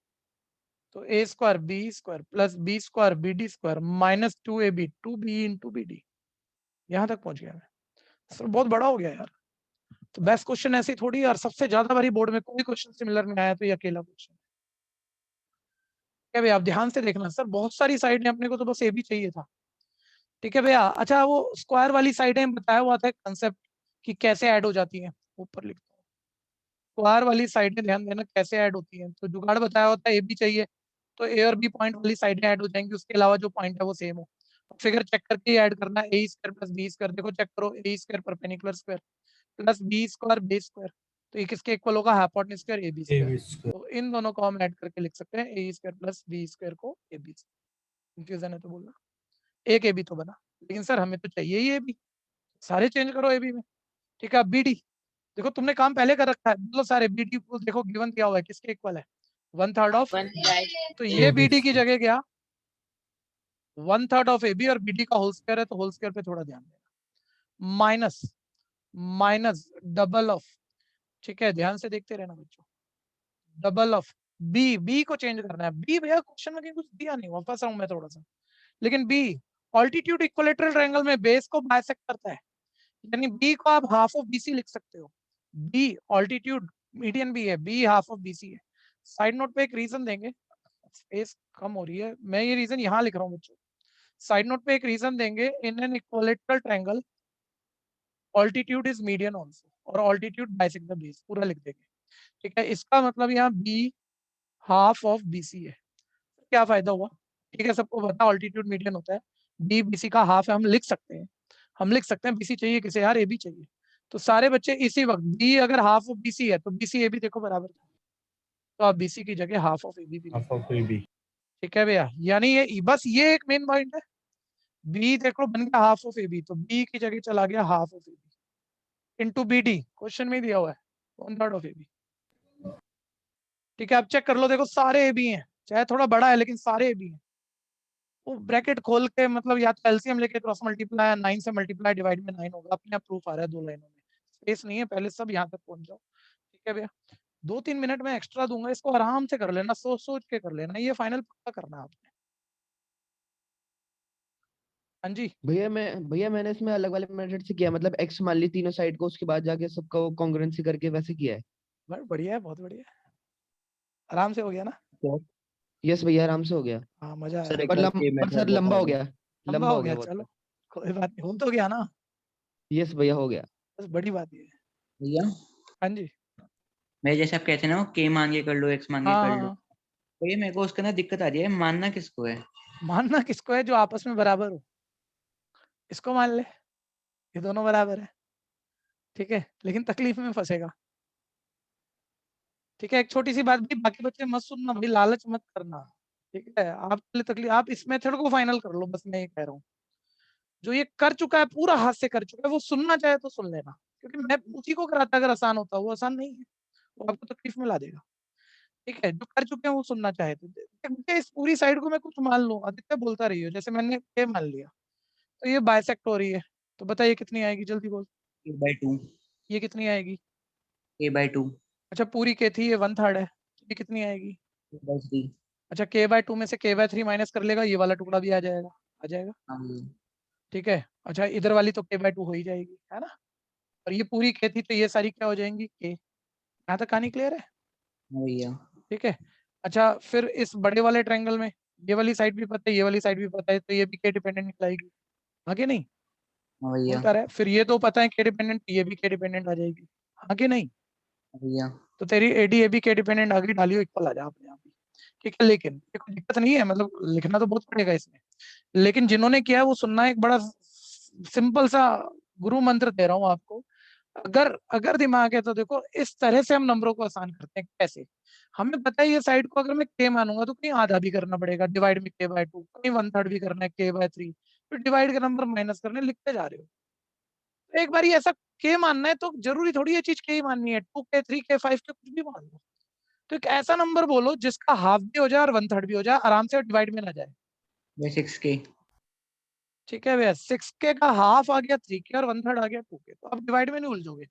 तो A square B square plus B square B D square minus 2ab 2b into B D. यहाँ तक पहुंच गया मैं सर, बहुत बड़ा हो गया यार। तो बेस्ट क्वेश्चन ऐसी थोड़ी यार, सबसे ज्यादा बारी बोर्ड में कोई क्वेश्चन सिमिलर में आया तो ये अकेला क्वेश्चन। क्या भैया आप ध्यान से देखना सर, बहुत सारी साइड है, अपने को तो बस ए भी चाहिए था। ठीक है भैया, अच्छा वो स्क्वायर वाली साइडें बताया हुआ था कंसेप्ट कि कैसे ऐड हो जाती हैं, ऊपर लिखता हूँ। स्क्वायर वाली साइडें ध्यान देना कैसे ऐड होती हैं, तो जुगाड़ बताया होता है ए भी चाहिए तो ए और बी पॉइंट वाली साइडें ऐड हो जाएंगी, उसके अलावा जो पॉइंट है वो सेम हो। फिगर चेक करके ऐड करना, A square plus B square, देखो चेक करो, A square perpendicular square plus B square B square, तो ये किसके इक्वल होगा, hypotenuse square A B square. तो इन दोनों को हम ऐड करके लिख सकते हैं, ए स्क्वायर प्लस बी स्क्वायर को ए बी। कंफ्यूजन है तो बोलना, एक ए बी तो बना, लेकिन सर हमें तो चाहिए ही ए बी, सारे चेंज करो ए बी में। ठीक है, बी डी देखो तुमने काम पहले कर रखा है, बोलो सारे बी डी को देखो गिवन दिया हुआ है, किसके इक्वल है, 1/3 ऑफ, तो ये बी डी की जगह क्या 1/3 ऑफ ए बी, और बी डी का होल स्क्वायर है तो होल स्क्वायर पे थोड़ा ध्यान देना, माइनस माइनस डबल ऑफ, ठीक है ध्यान से देखते रहना बच्चों, डबल ऑफ बी, बी को चेंज करना है। बी भैया क्वेश्चन में कहीं कुछ दिया नहीं, वापस आऊं मैं थोड़ा सा, लेकिन बी ऑल्टीट्यूड इक्विलेटरल ट्रायंगल में बेस को बाइसेक्ट करता है, यानी बी को आप हाफ ऑफ बीसी लिख सकते हो। बी ऑल्टीट्यूड मीडियन बी है, बी हाफ ऑफ बीसी है। साइड नोट पे एक रीजन देंगे, स्पेस कम हो रही है, मैं ये रीजन यहाँ लिख रहा हूँ बच्चों, साइड नोट पे एक रीजन देंगे, in an equilateral triangle altitude is median also, और ऑल्टीट्यूड बाइसेक्ट द बेस, पूरा लिख देंगे। ठीक है, इसका मतलब यहाँ बी हाफ ऑफ बीसी है, क्या फायदा हुआ, ठीक है सबको पता ऑल्टीट्यूड मीडियन होता है, बी बीसी का हाफ है, हम लिख सकते हैं, हम लिख सकते हैं बीसी चाहिए किसे यार, ए बी चाहिए, तो सारे बच्चे इसी वक्त बी अगर हाफ ऑफ बीसी है तो बीसी ए बी देखो बराबर, तो आप बीसी की जगह हाफ ऑफ ए बी भी लिख, ठीक है भैया, यानी ये बस ये एक मेन पॉइंट है, बी देखो बन गया हाफ ऑफ ए बी, तो बी की जगह चला गया half of A B into B D, question में दिया हुआ है 1/3 ऑफ ए बी। ठीक है, आप चेक कर लो, देखो सारे ए बी हैं, चाहे थोड़ा बड़ा है लेकिन सारे ए बी हैं। वो ब्रैकेट खोल के मतलब या तो एलसीएम लेके क्रॉस मल्टीप्लाई या 9 से मल्टीप्लाई डिवाइड में 9 होगा, अपने आप प्रूफ आ रहा है 2 लाइनों में, स्पेस नहीं है, पहले सब यहाँ तक पहुंच जाओ। ठीक है भैया, 2-3 मिनट में एक्स्ट्रा दूंगा, इसको आराम से कर लेना, सोच सोच के कर लेना, ये फाइनल पक्का करना है आपने। हाँ जी भैया मैंने इसमें अलग वाले मेथड से किया, मतलब एक्स मान ली तीनों साइड को, उसके बाद जाके सबका कॉन्ग्रुएंसी करके वैसे किया है। बढ़िया है, बहुत बढ़िया है, आराम से हो गया ना। यस भैया आराम से हो गया, हाँ मजा आया, सर एक पर बार ये पर सर मेथड लंबा बता हो दो। गया, लंबा लंबा हो हो गया, गया चलो कोई बात नहीं, हो तो गया ना, यस भैया हो गया। बस बड़ी बात ये है। भैया हाँ जी, मैं जैसे आप कहते हैं ना वो के मान के कर लो, एक्स मान के हाँ कर हाँ लो, हाँ। तो ये मेरे को उसका ना दिक्कत आ रही है, मानना किसको है। मानना किसको है, जो आपस में बराबर हो, इसको मान ले, ये दोनों बराबर है, ठीक है, लेकिन तकलीफ में फंसेगा। ठीक है, एक छोटी सी बात भी, बाकी बच्चे मत सुनना भाई, लालच मत करना, ठीक है, आप पहले तकलीफ, आप इस मेथड को फाइनल कर लो, बस मैं ये कह रहा हूँ, जो ये कर चुका है पूरा हाथ से कर चुका है, वो सुनना चाहे तो सुन लेना, क्योंकि मैं उसी को कराता अगर आसान होता, वो आसान नहीं है, वो आपको तकलीफ में ला देगा। ठीक है, जो कर चुके हैं वो सुनना चाहे तो इस पूरी साइड को मैं कुछ मान लूं, आदित्य बोलता रही हो, जैसे मैंने ये मान लिया, तो ये बाइसेक्ट हो रही है, तो बताइए कितनी आएगी, जल्दी बोल, a/2 ये कितनी आएगी, a/2 अच्छा पूरी के थी, ये 1/3 है, तो ये कितनी आएगी, a/3 अच्छा k/2 में से k/3 माइनस कर लेगा, ये वाला टुकड़ा भी आ जाएगा, आ जाएगा, ठीक है, अच्छा इधर वाली तो k/2 हो ही जाएगी, है ना, और ये पूरी k थी तो ये सारी क्या हो जाएंगी k, यहाँ तक कहानी क्लियर है? हाँ भैया। ठीक है। अच्छा फिर इस बड़े वाले ट्रायंगल में ये वाली साइड भी पता है, ये वाली साइड भी पता है, तो ये भी के डिपेंडेंट निकलाएगी, आगे नहीं? हाँ भैया। बोलता रहे। फिर ये तो पता है के डिपेंडेंट, ये भी के डिपेंडेंट आ जाएगी, आगे नहीं? भैया। तो तेरी एडी ए बी के डिपेंडेंट आगे डालियो, इक्वल आ जा अपने आप ही। ठीक है, लेकिन ये कोई दिक्कत नहीं है, मतलब लिखना तो बहुत पड़ेगा इसमें, लेकिन जिन्होंने किया है वो सुनना, एक बड़ा सिंपल सा गुरु मंत्र दे रहा हूँ आपको। अगर अगर दिमाग है तो देखो, इस तरह से हम नंबरों को आसान करते हैं। कैसे? हमें पता है ये साइड को अगर मैं के मानूंगा तो कहीं आधा भी करना पड़ेगा, डिवाइड में k/2, कहीं 1/3 भी करना है k/3, फिर डिवाइड के नंबर माइनस करने, लिखते जा रहे हो। तो एक बार ऐसा के मानना है तो जरूरी थोड़ी ये चीज के ही माननी है, 2k 3k 5k कुछ भी मान लो। तो एक ऐसा नंबर बोलो जिसका हाफ भी हो जाए और 1/3 भी हो जाए, आराम से डिवाइड में ना जाए। 6k। ठीक है भैया, 6k का हाफ आ गया 3k और 1/3 आ गया 2k, तो अब डिवाइड में नहीं उलझोगे।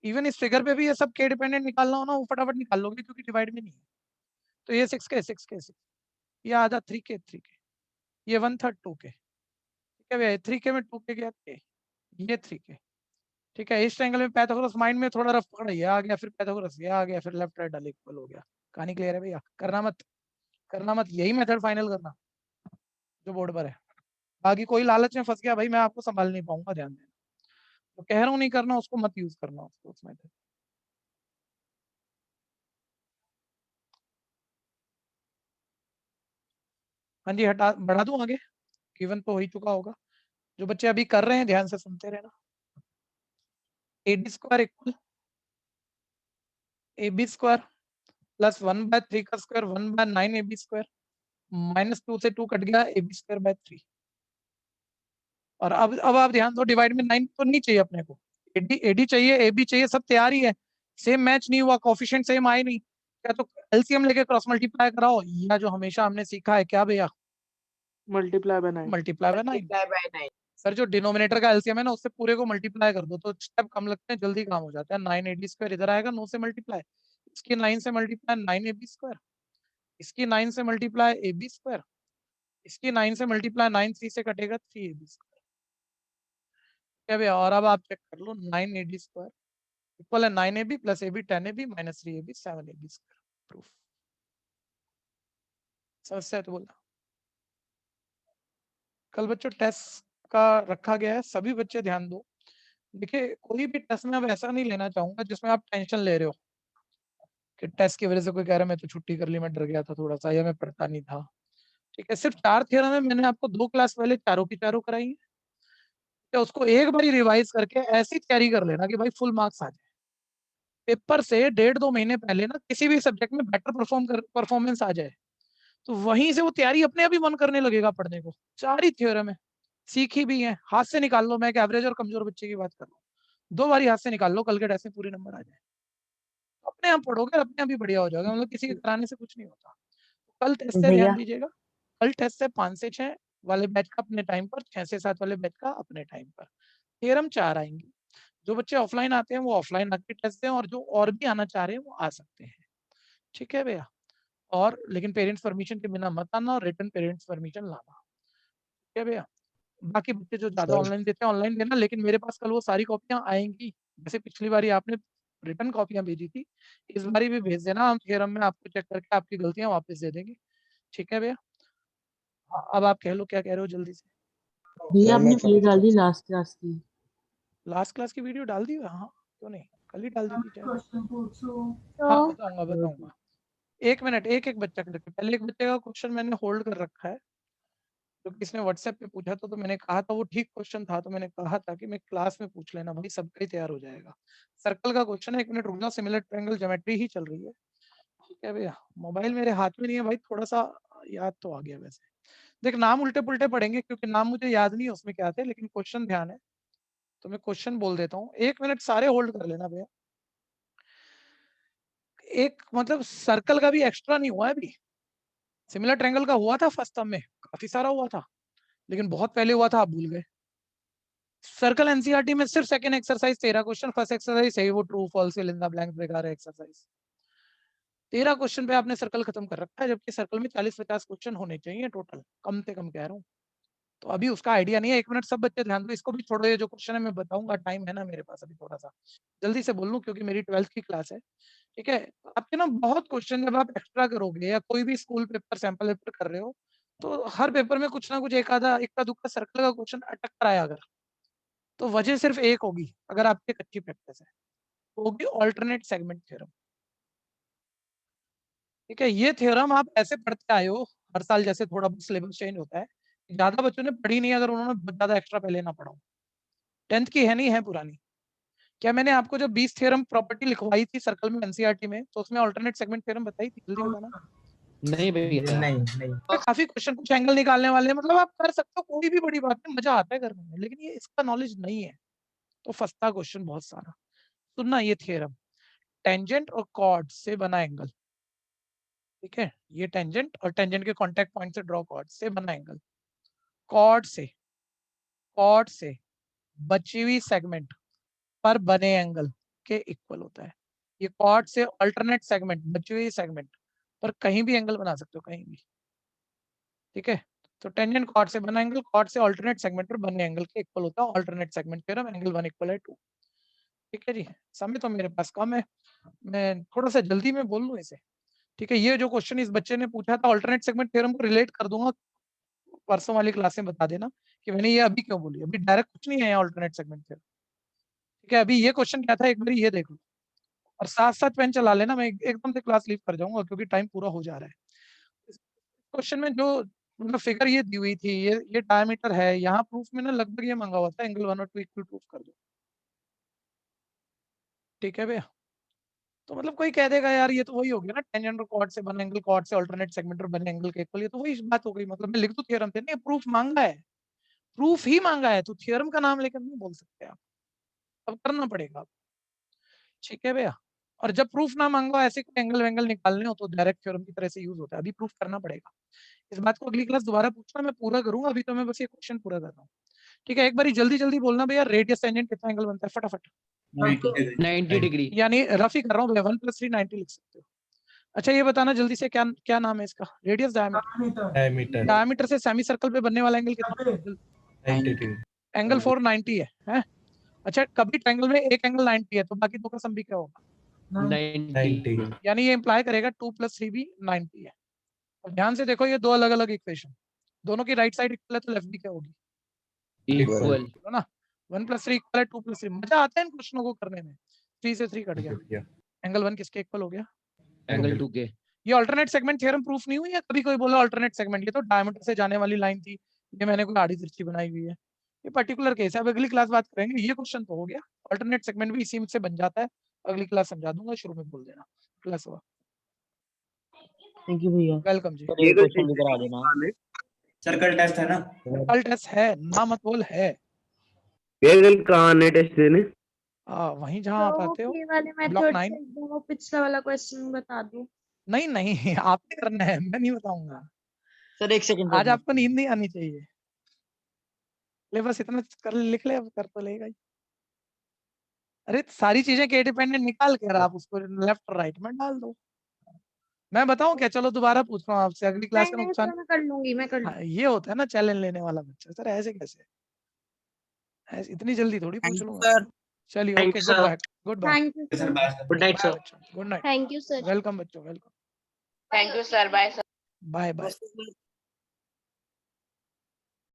इवन इस फिगर पे भी ये सब के डिपेंडेंट निकालना हो ना, वो फटाफट निकाल लोगे क्योंकि डिवाइड में नहीं है। तो ये 6k, ये आधा 3k, ये 1/3 2k। ठीक है भैया, 3k में 2k गया k, ये 3k। ठीक है, इस ट्रायंगल में पाइथागोरस माइंड में थोड़ा रफ पकड़ा, ये आ गया, फिर पाइथागोरस ये आ गया, फिर लेफ्ट राइट डाल इक्वल हो गया। कहानी क्लियर है भैया? करना मत, यही मेथड फाइनल करना जो बोर्ड पर है। बाकी कोई लालच में फंस गया भाई, मैं आपको संभाल नहीं पाऊंगा, ध्यान देना। तो कह रहा हूँ नहीं करना उसको, मत यूज करना उसको, उस मेथड। हाँ जी, हटा बढ़ा दूं आगे? गिवन तो हो ही चुका होगा। जो बच्चे अभी कर रहे हैं ध्यान से सुनते रहना। AD² इक्वल AB² प्लस 1/3 का स्क्वायर 1/9 AB², -2 से 2 कट गया, AB²/3। और अब आप ध्यान दो, डिवाइड में 9 तो नहीं चाहिए अपने को, एडी चाहिए, AB चाहिए, सब तैयार ही है। सेम मैच नहीं हुआ, कोफिशिएंट सेम आए नहीं, क्या तो एलसीएम लेके क्रॉस मल्टीप्लाई कराओ, या जो हमेशा हमने सीखा है क्या भैया, multiply by 9। Multiply by 9। Sir जो डिनोमिनेटर का एलसीएम है ना, उससे पूरे को मल्टीप्लाई कर दो तो स्टेप कम लगते हैं, जल्दी काम हो जाता है। 9 AD² इधर आएगा, 9 से मल्टीप्लाई, इसकी 9 से मल्टीप्लाई 9 AB², इसकी 9 से मल्टीप्लाई AB², इसकी 9 से मल्टीप्लाई 9 3 से कटेगा 3AB²। क्या भैया? और अब आप चेक कर लो, 9AD² इक्वल है 9AB plus AB 10AB minus 3AB 7AB²। Proof समस्या है तो बोलना। कल बच्चों टेस्ट का रखा गया है, सभी बच्चे ध्यान दो। देखिए, कोई भी टेस्ट में अब ऐसा नहीं लेना चाहूंगा जिसमें आप टेंशन ले रहे हो कि टेस्ट की वजह से कोई कह रहा है मैं तो छुट्टी कर ली, मैं डर गया था थोड़ा सा, या मैं पढ़ता नहीं था। ठीक है, सिर्फ 4 थ्योरम है, मैंने आपको 2 क्लास पहले चारों की चारों कराई है। तो उसको एक बार रिवाइज करके ऐसी तैयारी कर लेना कि भाई फुल मार्क्स आ जाए। पेपर से 1.5-2 महीने पहले ना किसी भी सब्जेक्ट में बेटर परफॉर्मेंस आ जाए, तो वहीं से वो तैयारी अपने आप ही मन करने लगेगा पढ़ने को। 4 ही थ्योरम है, सीखी भी है, हाथ से निकाल लो। मैं एक एवरेज और कमजोर बच्चे की बात कर रहा हूँ, 2 बारी हाथ से निकाल लो, कल के टेस्ट में पूरे नंबर आ जाए। अपने आप पढ़ोगे, अपने आप ही बढ़िया हो जाएगा, मतलब किसी के कराने से कुछ नहीं होता। कल टेस्ट से ध्यान दीजिएगा, कल टेस्ट से 5 से 6 वाले बैच का अपने टाइम पर, 6 से 7 वाले बैच का अपने टाइम पर। थ्योरम 4 आएंगे। जो बच्चे ऑफलाइन आते हैं वो ऑफलाइन आके टेस्ट दें, और जो और भी आना चाह रहे हैं वो आ सकते हैं। ठीक है भैया? और लेकिन पेरेंट्स परमिशन के बिना मत आना, और रिटर्न पेरेंट्स परमिशन लाना। ठीक है भैया? बाकी बच्चे जो ज्यादा ऑनलाइन देते हैं ऑनलाइन देना, लेकिन मेरे पास कल वो सारी कॉपियां आएंगी। जैसे पिछली बारी आपने रिटर्न कॉपियां भेजी थी, इस बारी भी भेज देना, हम थ्योरम में आपको चेक करके आपकी गलतियां वापस दे देंगे। ठीक है भैया? हाँ, अब आप कह लो क्या कह रहे हो जल्दी से। भैया आपने ये डाल दी लास्ट क्लास की। लास्ट क्लास की वीडियो डाल दी? हाँ, क्यों नहीं, कल ही डाल दी थी चाहे। क्वेश्चन पूछो। हाँ, तो बताऊंगा। एक मिनट, एक बच्चा करके, पहले एक बच्चे का क्वेश्चन मैंने होल्ड कर रखा है, तो किसने व्हाट्सएप पे पूछा तो मैंने कहा था वो ठीक क्वेश्चन था, तो मैंने कहा था कि मैं क्लास में पूछ लेना भाई, सबका ही तैयार हो जाएगा। सर्कल का क्वेश्चन है, 1 मिनट रुक जाओ, सिमिलर ट्रायंगल ज्योमेट्री ही चल रही है। ठीक है भैया? मोबाइल मेरे हाथ में नहीं है भाई, थोड़ा सा याद तो आ गया वैसे। देख, नाम उल्टे पुल्टे पढ़ेंगे क्योंकि नाम मुझे याद नहीं है उसमें क्या थे, लेकिन क्वेश्चन ध्यान है, तो मैं क्वेश्चन बोल देता हूँ। 1 मिनट सारे होल्ड कर लेना भैया। एक मतलब सर्कल का भी एक्स्ट्रा नहीं हुआ है अभी, सिमिलर ट्रायंगल का हुआ था फर्स्ट टर्म में, काफी सारा हुआ था, लेकिन बहुत पहले हुआ था, आप भूल गए। सर्कल एनसीईआरटी में सिर्फ second exercise 13 question, first exercise सही वो true false fill in the blanks बेकार है एक्सरसाइज। 13 क्वेश्चन पे आपने सर्कल खत्म कर रखा है, जबकि सर्कल में 40-50 क्वेश्चन होने चाहिए टोटल, कम से कम कह रहा हूँ। तो अभी उसका आइडिया नहीं है। 1 मिनट सब बच्चे ध्यान दो, इसको भी छोड़ो, ये जो क्वेश्चन है मैं बताऊंगा, टाइम है ना मेरे पास अभी थोड़ा सा, जल्दी से बोल लूं क्योंकि मेरी 12th की क्लास है। ठीक है, आपके ना बहुत क्वेश्चन जब आप एक्स्ट्रा करोगे या कोई भी स्कूल पेपर सैंपल पेपर कर रहे हो, तो हर पेपर में कुछ ना कुछ एक आधा इक्का दुक्का सर्कल का क्वेश्चन अटक कर आया अगर, तो वजह सिर्फ एक होगी अगर आपकी कच्ची प्रैक्टिस है, वो होगी ऑल्टरनेट सेगमेंट थ्योरम। ठीक है, ये थ्योरम आप ऐसे पढ़ते आए हो हर साल, जैसे थोड़ा बहुत सिलेबस चेंज होता है, ज्यादा बच्चों ने पढ़ी नहीं अगर उन्होंने ज्यादा एक्स्ट्रा पहले ना पढ़ा हो। 10th की है नहीं है पुरानी। क्या मैंने आपको जो 20 थ्योरम प्रॉपर्टी लिखवाई थी सर्कल में एनसीईआरटी में, तो उसमें अल्टरनेट सेगमेंट थ्योरम बताई थी? जल्दी बताना। नहीं भैया। तो काफी क्वेश्चन कुछ एंगल निकालने वाले हैं, मतलब आप कर सकते हो, कोई भी बड़ी बात नहीं, मजा आता है करने में, लेकिन ये इसका नॉलेज नहीं है तो फंसता क्वेश्चन बहुत सारा। सुनना ये थ्योरम, टेंजेंट और कॉर्ड से बना एंगल, ठीक है, ये टेंजेंट और टेंजेंट के कांटेक्ट पॉइंट से ड्रॉ कॉर्ड से बना एंगल, कॉर्ड से बची हुई सेगमेंट पर बने एंगल के इक्वल होता है। ये कॉर्ड से अल्टरनेट सेगमेंट, बची हुई सेगमेंट पर कहीं भी एंगल बना सकते हो, कहीं भी। ठीक है, तो टेंजेंट कॉर्ड से बना एंगल कॉर्ड से अल्टरनेट सेगमेंट पर बने एंगल के इक्वल होता है, alternate segment theorem, angle 1 equal है 2। ठीक है जी, समय तो मेरे पास कम है, मैं थोड़ा सा जल्दी में बोल लूं इसे। ठीक है, ये जो क्वेश्चन इस बच्चे ने पूछा था अल्टरनेट सेगमेंट थ्योरम को रिलेट कर दूंगा, परसों वाली क्लास में बता देना कि मैंने ये अभी क्यों बोली, अभी डायरेक्ट कुछ नहीं है अल्टरनेट सेगमेंट थ्योरम। ठीक है, अभी ये क्वेश्चन क्या था एक बार ये देख लो, और साथ साथ पेन चला लेना, मैं एकदम से क्लास लीव कर जाऊंगा क्योंकि टाइम पूरा हो जा रहा है। क्वेश्चन में जो मतलब फिगर ये दी हुई थी, ये डायमीटर है, यहाँ प्रूफ में ना लगभग ये मांगा हुआ था एंगल 1 और 2 इक्वल प्रूफ कर दो। ठीक है भैया, तो मतलब कोई कह देगा यार ये तो वही हो गया ना, टेंजेंट और कॉर्ड से बने एंगल कॉर्ड से अल्टरनेट सेगमेंट और बने एंगल के इक्वल, ये तो वही बात हो गई, मतलब मैं लिख दूं थ्योरम थे, नहीं प्रूफ मांगा है, प्रूफ ही मांगा है, तो थ्योरम का नाम लेकर नहीं बोल सकते आप, अब करना पड़ेगा। ठीक है भैया, और जब प्रूफ ना मांगो, ऐसे कोई एंगल वेंगल निकालने हो तो डायरेक्ट थ्योरम की तरह से यूज होता है, अभी प्रूफ करना पड़ेगा। इस बात को अगली क्लास दोबारा पूछना, मैं पूरा करूंगा, अभी तो मैं बस ये क्वेश्चन पूरा कर रहा हूँ। ठीक है, एक बार जल्दी जल्दी बोलना भैया, रेडियस टेंजेंट कितना एंगल बनता है फटाफट, 90 डिग्री। यानी रफ ही कर रहा हूँ भैया, 1 + 3 90 लिख सकते हो। अच्छा ये बताना जल्दी से, क्या क्या नाम है इसका? Radius, diameter. डायमीटर से सेमी सर्कल पे बनने वाला एंगल कितना? एंगल 490 है? अच्छा, कभी ट्रायंगल में एक एंगल 90 है तो बाकी दो का सम भी क्या होगा? 90। यानी ये इंप्लाई करेगा 2 + 3 भी 90 है। और ध्यान से देखो, ये दो अलग अलग इक्वेशन, दोनों की राइट साइड इक्वल है तो लेफ्ट भी क्या होगी? इक्वल ना, 1 + 3 इक्वल है 2 + 3। मजा आता है इन क्वेश्चनों को करने में। 3 से 3 कट गया, एंगल 1 किसके इक्वल हो गया? एंगल 2 के। ये अल्टरनेट सेगमेंट थ्योरम प्रूफ नहीं हुई है? कभी कोई बोला अल्टरनेट सेगमेंट, ये तो डायमीटर से जाने वाली लाइन थी, ये मैंने कोई आड़ी तिरछी बनाई हुई है, ये पर्टिकुलर केस है। अब अगली क्लास बात करेंगे, ये क्वेश्चन तो हो गया, अल्टरनेट सेगमेंट भी इसी से बन जाता है, अगली क्लास समझा दूंगा, शुरू में बोल देना क्लास हुआ। थैंक यू भैया। वेलकम जी। ये क्वेश्चन भी करा देना। सर्कल टेस्ट है ना? सर्कल टेस्ट है ना, मत बोल है, कहाँ है टेस्ट देने? वहीं जहां आप आते हो, ये वाले ब्लॉक मेथड 9। से वो पिछला वाला क्वेश्चन बता दूं? नहीं नहीं आपने करना है, मैं नहीं बताऊंगा। सर एक सेकंड आज आपको नींद नहीं आनी चाहिए, ले बस इतना कर लिख ले, अब कर तो लेगा ही। अरे सारी चीजें के डिपेंडेंट निकाल कर आप उसको लेफ्ट और राइट में डाल दो। मैं बताऊं क्या? चलो दोबारा पूछ रहा हूँ आपसे, अगली क्लास नहीं का नहीं नुकसान। सर, मैं कर लूंगी, मैं कर हाँ, लूंगी। ये होता है ना चैलेंज लेने वाला बच्चा, सर ऐसे कैसे, ऐसे इतनी जल्दी थोड़ी पूछ लूंगा। चलिए okay, goodbye, goodbye, thank you sir sir. Bye good night sir. Good night, thank you sir. Welcome बच्चों, welcome, thank you sir, bye sir. Bye bye.